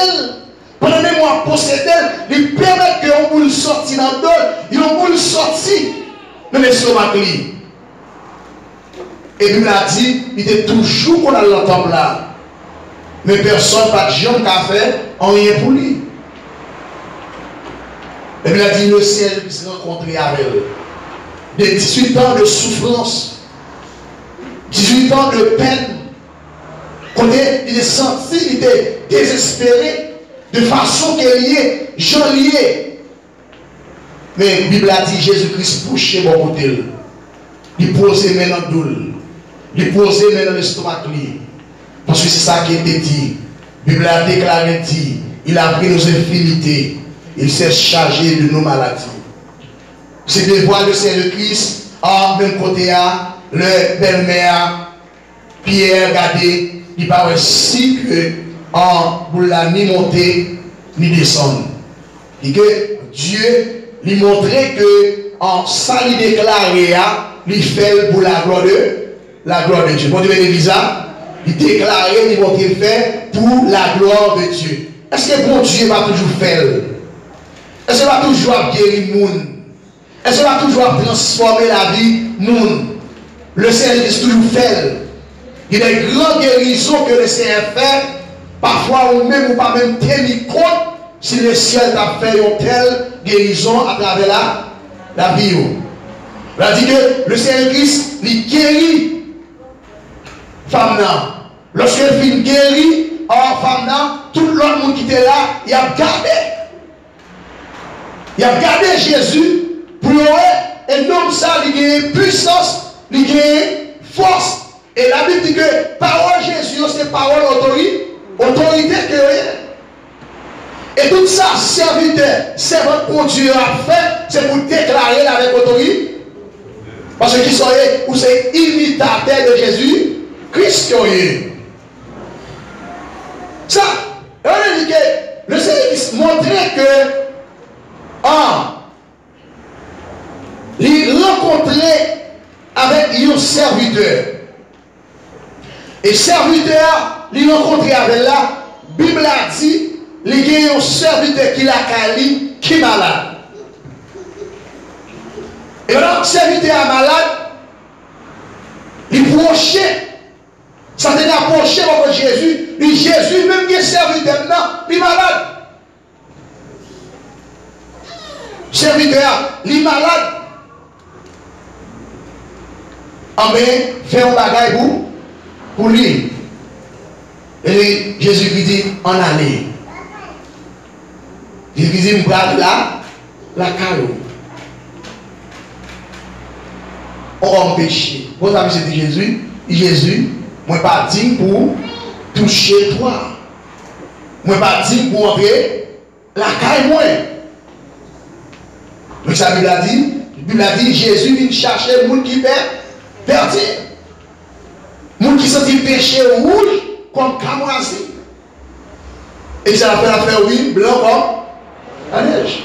Pendant que les démons possédé, il permet qu'on boule sortir dans le dos, il y a un boule sortir dans les stomacs. Et Bible a dit, il était toujours qu'on a l'entendre là. Mais personne, pas de gens qui a fait, en rien pour lui. Et puis il a dit, le ciel qui s'est rencontré avec eux. De 18 ans de souffrance, 18 ans de peine. Quand il est senti, il était désespéré, de façon qu'il est lié. Mais la Bible a dit, Jésus-Christ poussait mon côté. Il posait maintenant dans le doule. Il posait maintenant dans l'estomac. Parce que c'est ça qui était dit. La Bible a déclaré, dit, il a pris nos infinités, il s'est chargé de nos maladies. C'est de voir le Seigneur Christ, en même côté, le belle-mère, Pierre, regardez, il paraît si que, en boula ni monter, ni descendre. Et que Dieu lui montrait que, en ça lui déclaré, il fait pour la gloire de Dieu. Bon Dieu, il déclarait, il va faire pour la gloire de Dieu. Est-ce que bon Dieu va toujours faire? Est-ce qu'il va toujours guérir le monde? Est-ce qu'il va toujours transformer la vie du monde? Le Seigneur est toujours fait. Il y a des grandes guérisons que le Seigneur fait. Parfois, ou même ou pas même tenir compte si le ciel t'a fait une telle guérison à travers la vie. Il a dit que le Seigneur Christ, il guérit femme là. Lorsqu'elle finit guérie, femme là, tout le monde qui était là, il a gardé. Il a gardé Jésus pour eux, et non ça, il a une puissance, il a une force. Et la Bible dit que parole Jésus, c'est parole autorité que. Et tout ça, serviteur, servant pour Dieu a fait, c'est pour déclarer avec autorité. Parce que qui sont ou c'est imitateur de Jésus. Christ ça, on a dit que le Seigneur montrait que il rencontrait avec un serviteur. Et serviteur, il rencontrait avec la Bible a dit, il y a un serviteur qui l'a cali, qui est malade. Et alors, serviteur est malade, il prochait. Ça t'a approché contre Jésus. Et Jésus, même qui est serviteur, il est malade. Serviteur, il est malade. mais fait un bagage pour lui. Et Jésus lui dit, en allez. Il dit, je vais la caillou. On péché. Vous avez dit Jésus, moi pas dit pour toucher toi. Moi pas dit pour entrer la caille moi. Donc ça la Bible a dit, Jésus vient chercher les gens qui perdent. Les gens qui sont péché rouge comme camoisi. Et ça fait l'affaire oui, blanc comme la neige.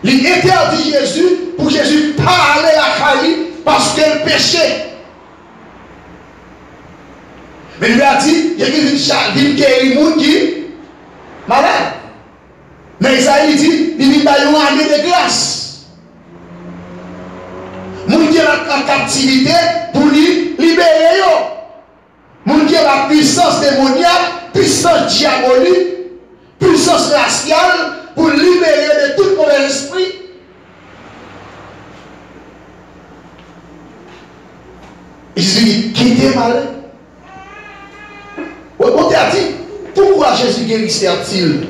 Il interdit Jésus pour Jésus parler à Kali parce qu'elle péchait. Mais il a dit, il y a qui guérir les gens qui malade. Mais Isaïe dit, il vient d'ailleurs une année de grâce. Les gens qui sont en captivité pour lui libérer. Les gens qui ont la puissance démoniaque, puissance diabolique, puissance raciale, pour libérer de tout mauvais esprit. Et Jésus dit, quittez malin. On t'a dit, pourquoi Jésus guérissait-il?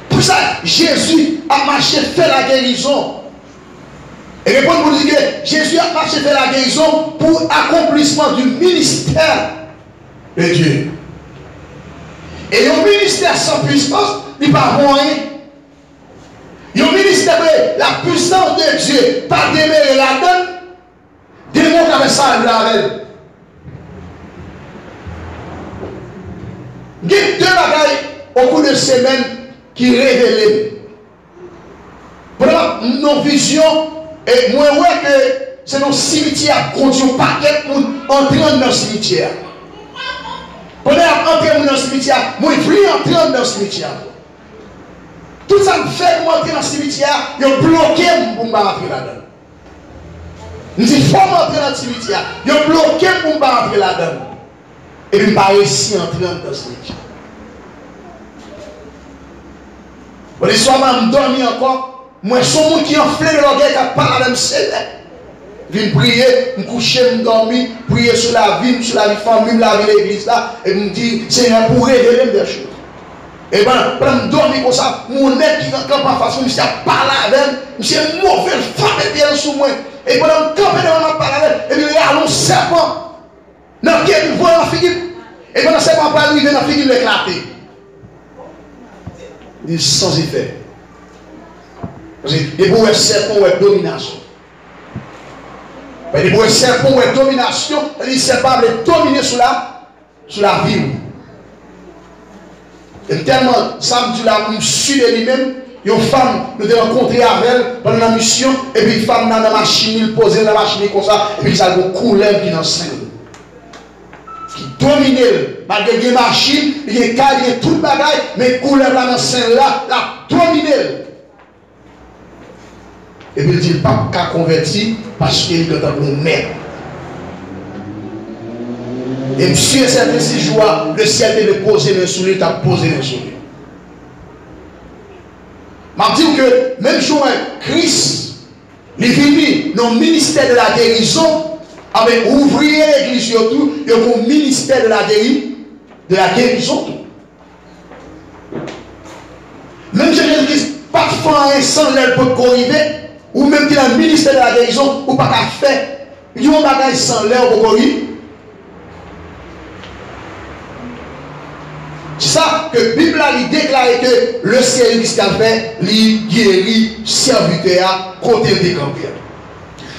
Pour ça, Jésus a marché faire la guérison. Et répondre pour dire que Jésus a marché faire la guérison pour accomplissement du ministère de Dieu. Et un ministère sans puissance, il n'y a pas moyen. Un ministère de la puissance de Dieu, pas démêler la donne, démon avec ça, il a il y a deux bagailles au cours de semaine qui révèlent. Voilà nos visions, et moi, ouais, que c'est nos cimetières qu'on dit un paquet pour entrer dans le cimetière. Pendant entrer dans le cimetière, moi, je veux entrer dans le cimetière. Tout ça me fait pour entrer dans le cimetière, il a bloqué pour m'entrer là-dedans. Je dis, il faut m'entrer dans le cimetière, il a bloqué pour m'entrer là-dedans. Et puis, je n'ai pas réussi à entrer dans le cimetière. Bon, les soirs, je dormi encore. Moi, je suis un qui enflé de l'orgueil qui a parlé avec moi. Je viens prier, je me coucher, je me dormir, prier sur la vie, sur la vie famille, la vie de l'église là, et me dire, Seigneur, pour révéler des choses. Et bien, pendant que je dormir comme ça, mon nez qui campe en face, je suis parlé avec elle, je suis mauvais, frappé bien sous moi. Et pendant que je campe devant ma parole, et bien, il y a un serpent. Dans lequel je vois la figure. Et pendant que le serpent va arriver, la figure l'éclater. Il dit sans effet. Et pour un serpent ou une domination. Et pour un serpent ou une domination, il ne pas dominer sur la vie. Et tellement, samedi là, je suis de lui-même, une femme, nous avons rencontré avec elle pendant la mission, et puis une femme dans la machine, il posait dans la machine comme ça, et puis ça a coulé qui dans le sein. Qui domine, malgré les machines, les cas, il y a tout le bagage, mais couleur là dans le sein là, la domine. Et puis il dit, pas qu'à convertir parce qu'il est dans mon maître. Et monsieur, certains 6 jours, le ciel de poser les sous lui, tu as posé les sous lui. Je dis que même jour, Christ, il est venu dans le ministère de la guérison, avec ouvrier l'église surtout, et au ministère de la guérison. Même Jésus-Christ, pas de fin sans l'air pour corriger. Ou même dans le ministère de la guérison, ou pas qu'à faire, il y a un bagage sans l'air pour corriger. C'est ça que la Bible a déclaré que le service qu'a fait, il guérit serviteur côté des campagnes.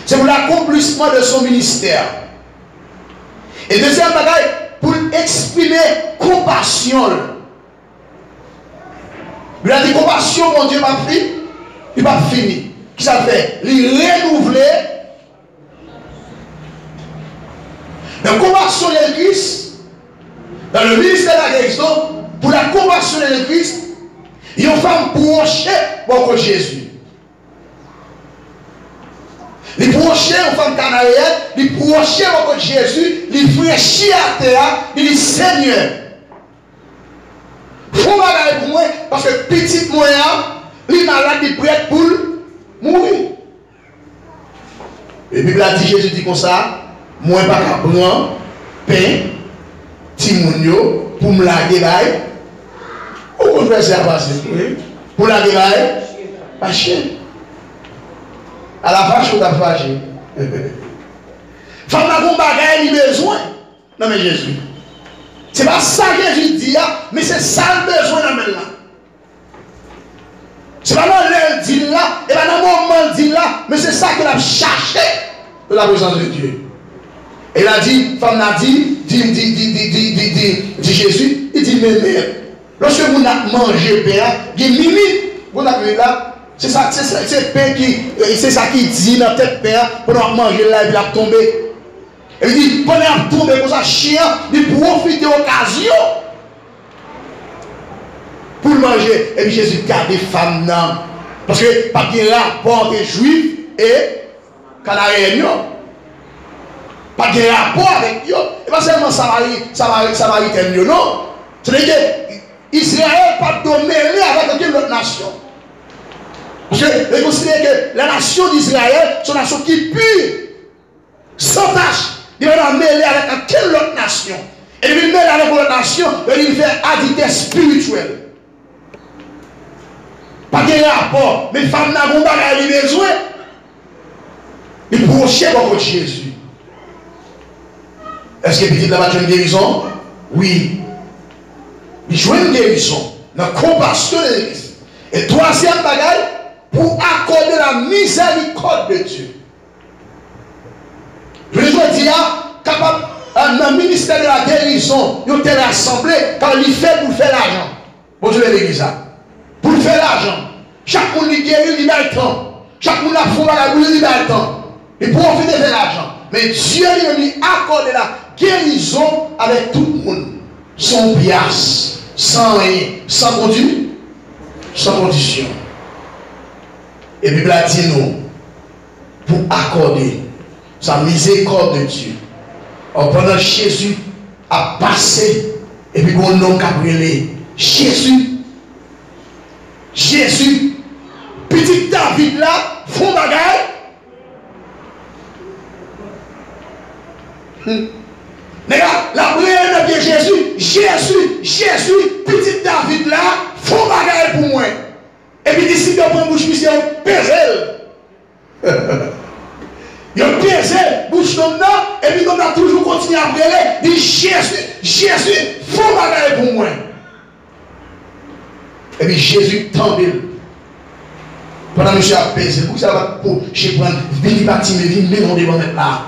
C'est pour l'accomplissement de son ministère. Et deuxième bagage, pour exprimer compassion. Il a dit compassion, mon Dieu, ma fille, il va finir. Qui ça fait? Il renouveler. La compassion de Christ, dans le ministère de la guérison, pour la compassion de Christ, il y a une femme branchée pour Jésus. Il branchait une femme cananéenne, il branchait pour Jésus, il fraîchit à terre, il dit Seigneur, faut m'aller pour moi, parce que petit moyen, il est malade, il est prêt pour mourir. Et Bible a dit, Jésus dit comme ça, moi pas qu'à prendre pain, timounio, pour me laguer bail. Où on fait ça passer? Pour laguer bail, pas chien. À la vache, on t'a fâché. Femme n'a pas bagage, il a besoin. Non mais Jésus. C'est pas ça que Jésus dit, mais c'est ça le besoin dans le là. C'est pas dans l'heure dit là, et pas dans le moment dit là, mais c'est ça qu'il a cherché de la présence de Dieu. Et il a dit, femme n'a dit Jésus, il dit, mais lorsque vous avez mangé pain, il y a minute, vous avez là, c'est ça, c'est pain qui, c'est ça qui dit dans tête pain, pendant manger là, il a tombé. Et il dit, pendant qu'il a tombé comme ça, chien, il profite de l'occasion pour manger. Et puis Jésus garde les femmes là. Parce que pas de rapport entre juifs et canadiens. Pas de rapport avec eux. Et pas seulement samaritains, non. C'est-à-dire que Israël n'a pas de mêler avec aucune autre nation. Parce que vous considérez que la nation d'Israël, c'est une nation qui est pure, sans tâche. Il va mêler avec quelle autre nation. Et il mêle avec l'autre nation, il fait additeur spirituel. Pas de rapport, mais les femmes n'ont pas besoin. Ils prochaient contre Jésus. Est-ce que petit là-bas, tu as une guérison? Oui. Il joue une guérison dans la compassion de l'Église. Et troisième bagaille, pour accorder la miséricorde de Dieu. Je veux dire, capable, dans le ministère de la guérison, nous sommes rassemblés quand il fait pour faire l'argent. Bonjour l'Église. Pour faire l'argent. Chaque monde qui guérit, il a le temps. Chaque monde qui a fait la boule, il a le temps. Il profite de faire l'argent. Mais Dieu lui a accordé la guérison avec tout le monde. Sans bias, sans rien, sans conduite, sans condition. Et la Bible a dit nous, pour accorder sa miséricorde de Dieu. Alors, pendant que Jésus a passé, et puis qu'on nom a brûlé, Jésus, petit David là, font bagaille. Mais là, la prière de Jésus, petit David là, font bagaille pour moi. Et puis d'ici de prendre bouche, puis on pèse. Il a piégé, bouche comme ça, et puis on a toujours continué à prier, dit Jésus, faut bagaille pour moi. Et puis Jésus tendait. Pendant que monsieur a pesé, pour ça va pour chez prendre, venir bâtir, venir on devant mettre là.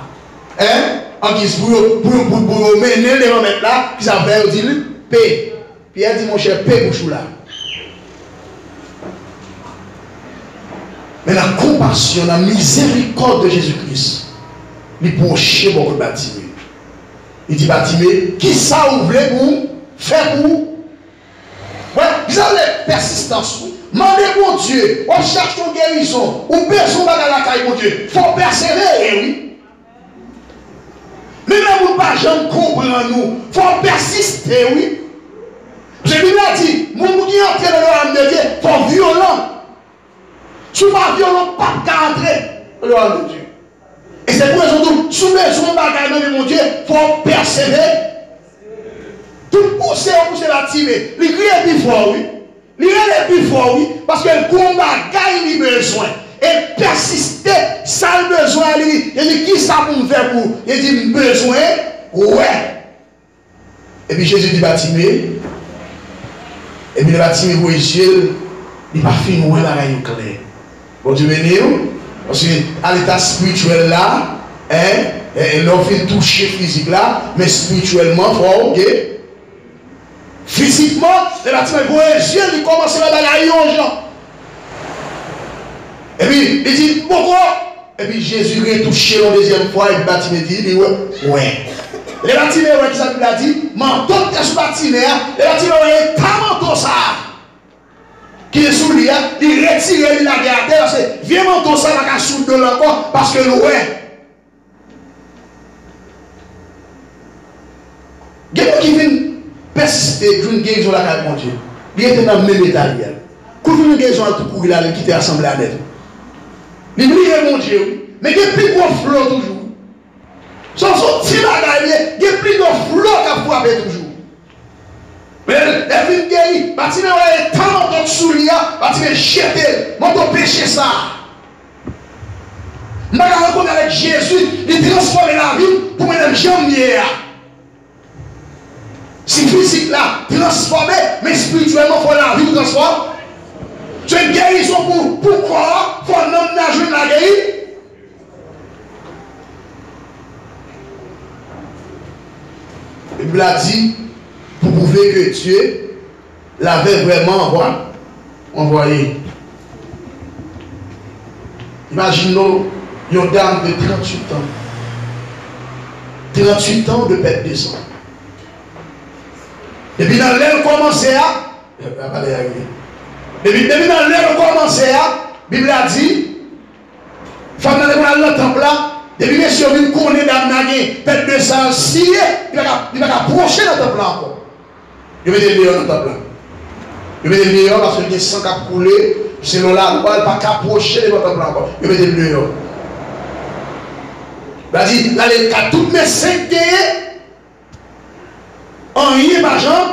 Hein? En guise pour mener devant mettre là, puis ça va dire, paix. Puis elle dit, mon cher, paix bouche là. Mais la compassion, la miséricorde de Jésus-Christ, il proche beaucoup de Bartimée. Il dit Bartimée, qui ça vous voulez pour faire pour? Ouais, vous avez persistance. Mandez mon Dieu, on cherche ton guérison, on besoin de la caille, mon Dieu. Il faut persévérer, oui. Mais même vous ne pas jamais comprendre nous, il faut persister, oui. Parce que Bible a dit, mon qui est entré dans le royaume de Dieu, il faut violent. Si vous pas violent, pas qu'à entrer dans le royaume de Dieu. Et c'est pour ça que sous besoin de bagaille de mon Dieu, il faut persévérer. Tout pousser la tirer. Il crie plus fort, oui. Il est plus fort, oui. Parce que le combat gagne il besoin. Et persister, ça le besoin. Il dit, qui ça pour me faire pour? Il dit, besoin, ouais. Et puis Jésus dit, Bartimée. Et puis le Bartimée, vous yeux, il n'a pas fini, ouais, la gagne claire. Bon Dieu béni, parce qu'à l'état spirituel là, l'on fait toucher physique là, mais spirituellement, fort, ok? Physiquement, le bâtiment, vous voyez, il commence à bagailler aux gens. Et puis, il dit, pourquoi? Et puis Jésus retouché la deuxième fois, et le bâtiment dit, ouais. Le bâtiment, ouais, qui ça dit, manteau de ce bâtiment, le bâtiment, ouais, pas manteau ça. Qui est sous lui, il retire, il a gardé, parce que viens manteau ça, il a sous de l'encore, parce que ouais. Il y a qui vient persister d'une guérison la carte, mon Dieu. Il était dans le même état. Quand vous avez une guérison à tout courir, il quitte l'assemblée à net. Il brille, mon Dieu. mais il y a plus gros flot toujours. Son petit bagage, il y a plus gros flot qui a frappé toujours. Mais elle vient guérir, parce que elle est tant dans sous lui, parce que jeter, mon péché ça. Je rencontre avec Jésus, il transforme la vie pour me jambier. Si physique là, transformé, mais spirituellement, il faut la vie transformer. C'est une guérison pour quoi? Il faut un homme nager la guérir. La Bible a dit, pour prouver que Dieu l'avait vraiment envoyé. Imaginons une dame de 38 ans. 38 ans de perte de sang. Et puis dans l'air commençait à. Et puis dans l'air commençait à. La Bible a dit, femme dans le temple là. Depuis que monsieur vient connaître dame nagé, perte de sang, si il va approcher dans le temple encore. Il va être meilleur dans le temple. Il va être meilleur parce que le sang qui a coulé, selon la loi, il ne va pas approcher dans le temple encore. Il va être meilleur. Il va dire, là, les cas, toutes mes 5 gagnés, en rien, ma jambe,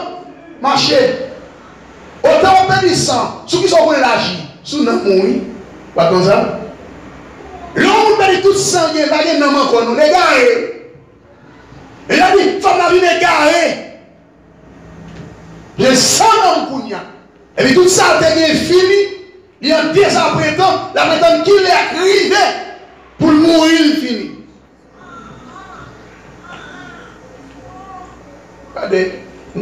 marcher. Autant on perd du sang, ceux qui sont pour l'agir, sous nous mourir, pas comme ça. L'homme perd tout sang, il va gagner dans encore nous, les gars. Et il a dit, femme la vie les gars. J'ai 100 ans pour nous. Et puis tout ça a été fini. Il y a 10 ans après temps, la prétendue qu'il est arrivé pour mourir, il finit. Regardez, on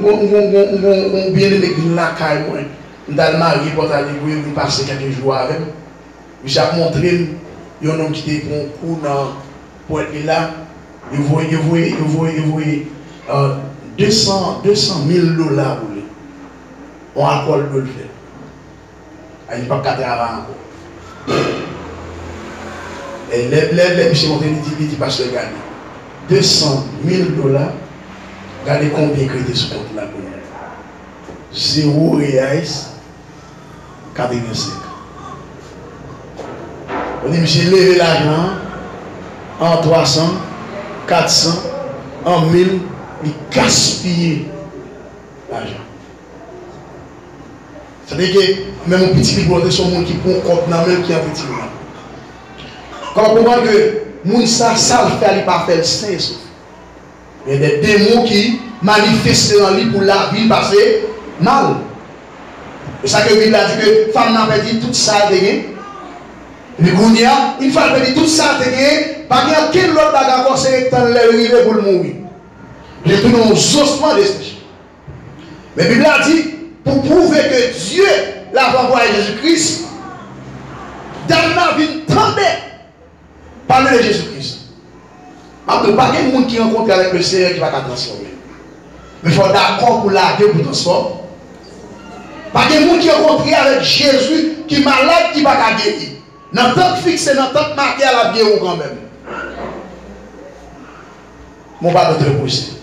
bien l'église là, carrément. Dans le mari, pour aller passer quelques jours avec. Je vais montrer un homme qui était pour un coup pour être là. Il voit 200 000 $. On accorde de le faire. Il n'y a pas de 4 avant encore. Et les monsieur monté, il dit, pasteur, regardez. 200 000 $. Regardez combien il était sur le compte là. 0 reais 85. On dit, monsieur, levez l'argent en 300, 400, en 1000, il gaspille l'argent. C'est-à-dire que même un petit peu de son monde qui prend compte dans même qui a petit peu. Quand on comprend que moun ça le fait, il pas faire le saint. Il y a des démons qui manifestent en lui pour la vie passer mal. C'est ça que la Bible a dit que femme n'a pas dit tout ça de gagner. Mais une fois qu'elle dit tout ça de gagner, pas qu'il y a quel autre bagage conseillé dans l'arrivée pour le mourir. J'ai tout nos ossements de ce péché. Mais la Bible a dit pour prouver que Dieu l'a envoyé Jésus-Christ, dans la vie tendait parler de Jésus-Christ. Après, pas qu'il y a des gens qui rencontrent avec le Seigneur qui va transformer. Mais il faut d'accord pour la guerre pour transformer. Pas qu'il y a des gens qui rencontrent avec Jésus qui est malade qui va guérir. Dans le temps fixé, dans le temps marqué à la guerre quand même. Mon pas de pousser.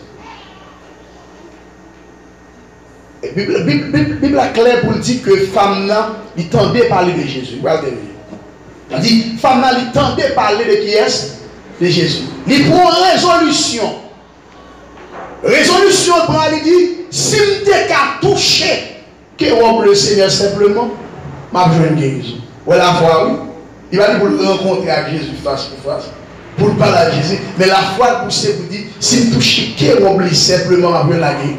La Bible est claire pour dire que femme il tendait parler de Jésus. Il dit femme il tendait parler de qui est? De Jésus. Il prend résolution. Résolution pour aller dire si je n'ai qu'à toucher que le Seigneur simplement, m'a besoin de guérison. Ou la foi, oui. Il va dire pour le rencontrer avec Jésus face pour face. Pour le parler à Jésus. Mais la foi poussée pour dire si je touche que simplement, m'a besoin de la guérison.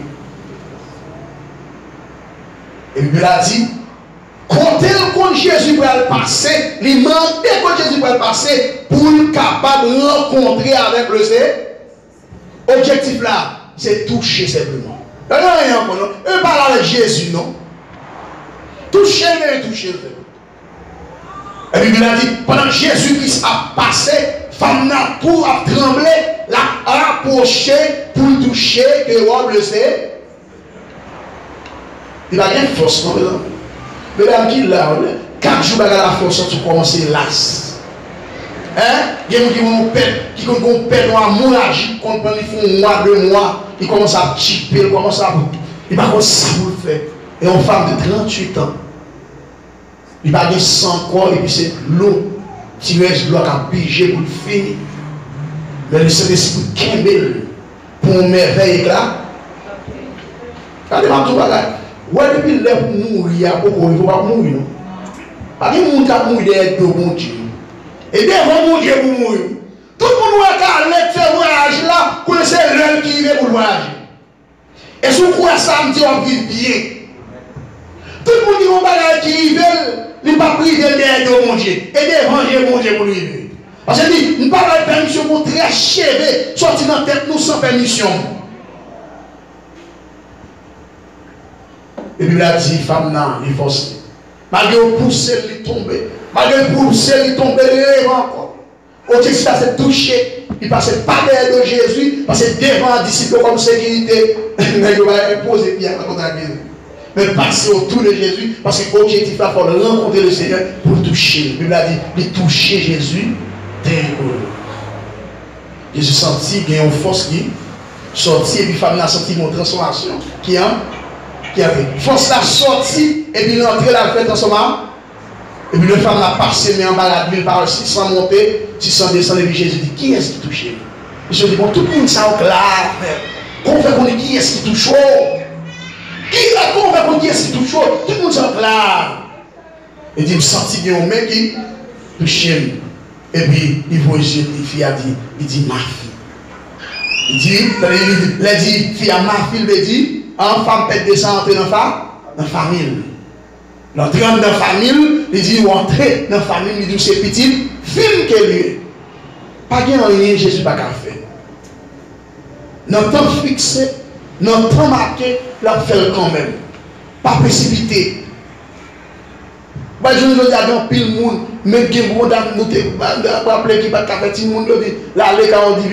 Et puis il a dit, quand Jésus va le passer, il demande quand Jésus va le passer pour être capable de rencontrer avec le Seigneur. Objectif là, c'est toucher simplement. Il n'y a rien encore, non? Il parle avec Jésus, non? Toucher, mais toucher. Et puis il a dit, pendant que Jésus-Christ a passé, femme n'a tout à trembler, l'a approché pour toucher que le Seigneur. Il a une force, non, mesdames? Mesdames, qui là, 4 jours, il a la force, tu commences à las. Hein? Il y a des gens qui ont perdu un hémorragie, qui font un mois, 2 mois, ils commencent à chipper, ils commencent à. Ils ne savent pas ça pour le faire. Et une femme de 38 ans, il va avoir 100 corps et puis c'est l'eau. tirage de l'eau qui a pigé pour le finir. Mais le Saint-Esprit Kembel pour merveille là. Regardez-moi tout bagage. Ouais, depuis le mourir, il ne faut pas mourir. Pas de monde qui a mouru derrière de bon Dieu. Et devant mon Dieu pour mourir. Tout le monde a aller faire voyage là, pour laisser l'heure qui vient pour le voyage. Et si vous croyez ça, on dit on vit bien. Tout le monde qui a un bagage qui vient, il ne va pas priver derrière de mon Dieu. Et devant mon Dieu pour lui. Parce que nous ne parlons pas de permission pour très chévé, sortir dans la tête nous sans permission. Et puis la dit, femme là, il faut forcer. Malgré le pousser, il tombe. Malgré le pousser, il tombe, il encore. Au Dieu, ça s'est touché. Il ne passait pas derrière de Jésus, parce que devant un disciple comme sécurité, il va imposer bien contre la guerre. Mais passer autour de Jésus, parce que l'objectif là, il faut rencontrer le Seigneur pour le toucher. La Bible a dit, il toucher Jésus derrière. Jésus sentit qu'il y a une force qui sortit, et puis la femme a senti une transformation qui avait. Force la sortie, et puis l'entrée la fait transformation. Et puis la femme a passé, mais en bas la ville par 600 monter, 600 descendre, et puis Jésus dit, qui est-ce qui touche? Jésus dit, bon, tout le monde ça au clair. Qu'on fait qu'on dit, qui est-ce qui touche? Qu'on fait qu'on dit, qui est-ce qui touche? Tout le monde ça au clair. Il dit, il sentit qu'il y a un mec qui touche. Et puis, il voit Jésus, il dit, ma fille. Il dit, fille à ma fille, il dit, en femme peut descendre dans la famille. L'entrée dans la famille, il dit, entrer dans la famille, il dit, c'est petit, film qu'elle est. Pas de rien, Jésus n'a pas fait. Dans le temps fixé, dans le temps marqué, il fait quand même. Pas précipité. Je ne veux pas dire pile monde, mais il y a des gens qui ne pas qui ne faire petit monde. Là, les gens ont dit,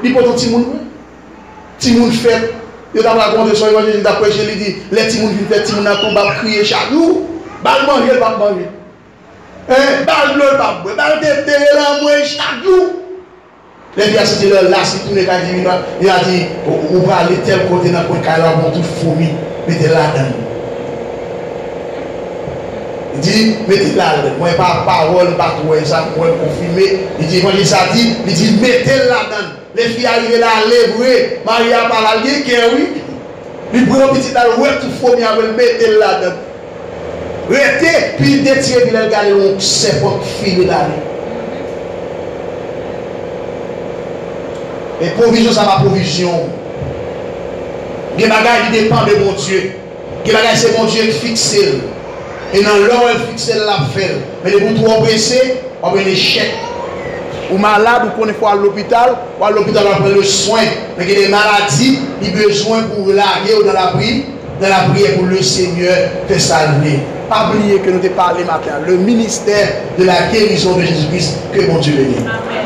il faut que petit monde. Petit monde fait. Je vais raconter son évangile d'après je lui dis, les petits monde viennent faire petit monde dans combat, crier chaque jour. Balle manger, pas manger. Balle bleu, pas bleu. Balle de terre, chaque jour. Les gars, c'était là, si tout le monde il a dit, on va aller tel côté dans le coin, car on tout fourmi, mettez là-dedans. Il dit, mettez là-dedans. Moi, pas parole, pas tout ça, moi, confirmer. Il dit, il dit, mettez là-dedans. Les filles arrivent là, lèvrer, Maria par la ligue, oui. Il prend un petit là, tout fourmi, il mettez là-dedans. Restez, puis il détire, puis il regarde, on sait pas filer là. Et provision, ça va provision. Les bagages qui dépendent de mon Dieu. Les bagages, c'est mon Dieu qui fixe. Et dans l'heure, il fixe la fait. Mais les bouts trop pressés, on a un échec. Ou malade, ou qu'on est à l'hôpital, ou à l'hôpital, on prend le soin. Mais il y a des maladies, il a besoin pour larguer ou dans la prière pour le Seigneur te salver. Pas oublier que nous t'ai parlé matin. Le ministère de la guérison de Jésus-Christ, que mon Dieu bénisse. Amen.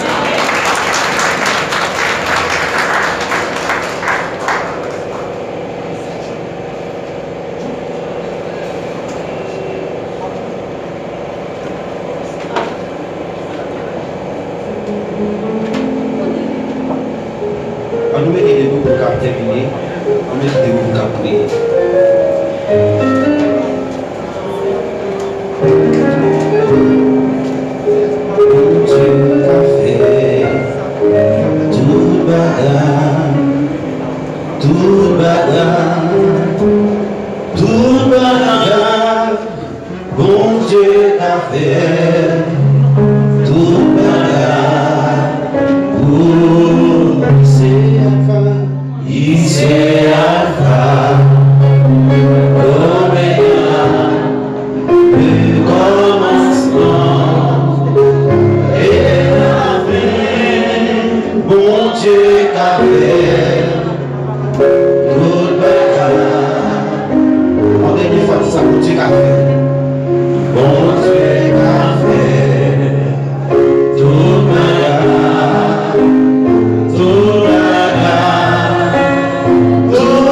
On met des mots pour terminer, on met des mots pour prier. Tout bagarre, bon Dieu t'a fait, tout bagarre, pour c'est Alpha, Oméga, le commencement et la fin, bon Dieu t'a fait. Ça bon Dieu qu'a fait. Bon Dieu qu'a fait. Tout bagarre, tout bagarre, tout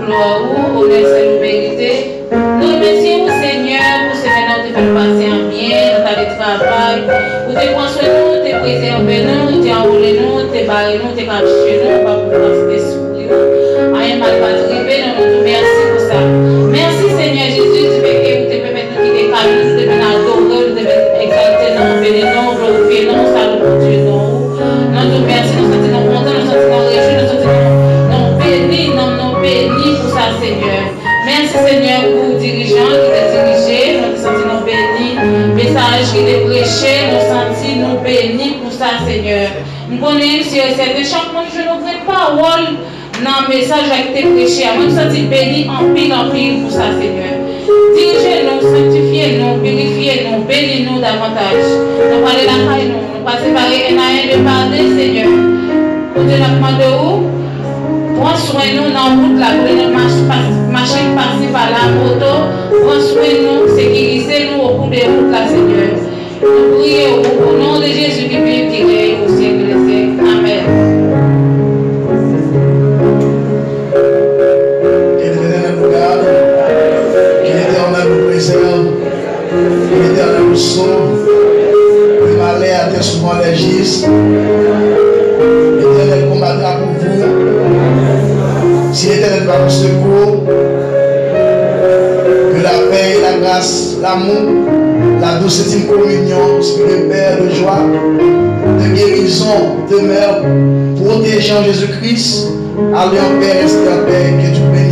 gloire, honneur, c'est nous mériter. Nous remercions au Seigneur pour ce maintenant de faire passer en bien dans ta travail. Pour te prendre soin de nous, te préserver nous, te enrouler nous, te barrer nous, te cacher nous, pas pour nous d'esprit. Rien mal pas arriver, nous nous merci pour ça. Merci Seigneur Jésus, tu fais que vous te permettez de quitter la vie, de venir adorer, de exalter non, bénir non, glorifier non, salut pour Dieu non. Nous nous merci, nous sommes contents, nous sommes réjouis, nous sommes bénis, nous bénis pour ça Seigneur. Merci Seigneur pour les dirigeants qui te dirigent, nous te sentons bénis. Message qui te prêché, nous sentons nous bénis pour ça Seigneur. Nous connaissons sur certains chaque monde je n'ouvre parole dans le message qui te prêché. Nous nous sentons bénis en pile pour ça Seigneur. Dirigez-nous, sanctifiez-nous, purifiez-nous, bénis-nous davantage. Nous parlons la caille, nous pas séparer un à un de parler Seigneur. Pour te la demande où? Prends soin de nous dans la route, la machine passer par la moto. Prends soin de nous, sécurisez-nous au bout des routes, là, Seigneur. Nous prions au nom de Jésus qui vit, qui règne au siècle des siècles. Amen. Que l'Éternel nous garde, que l'Éternel nous préserve, que l'Éternel nous sauve. Le malheur attend souvent les gistes. L'Éternel combattra pour vous. Si l'Éternel va vous secours, que la paix, la grâce, l'amour, la douce et communion, l'esprit de paix, de joie, de guérison demeure, protégeant Jésus-Christ, allez en paix, restez en paix, que tu bénisses.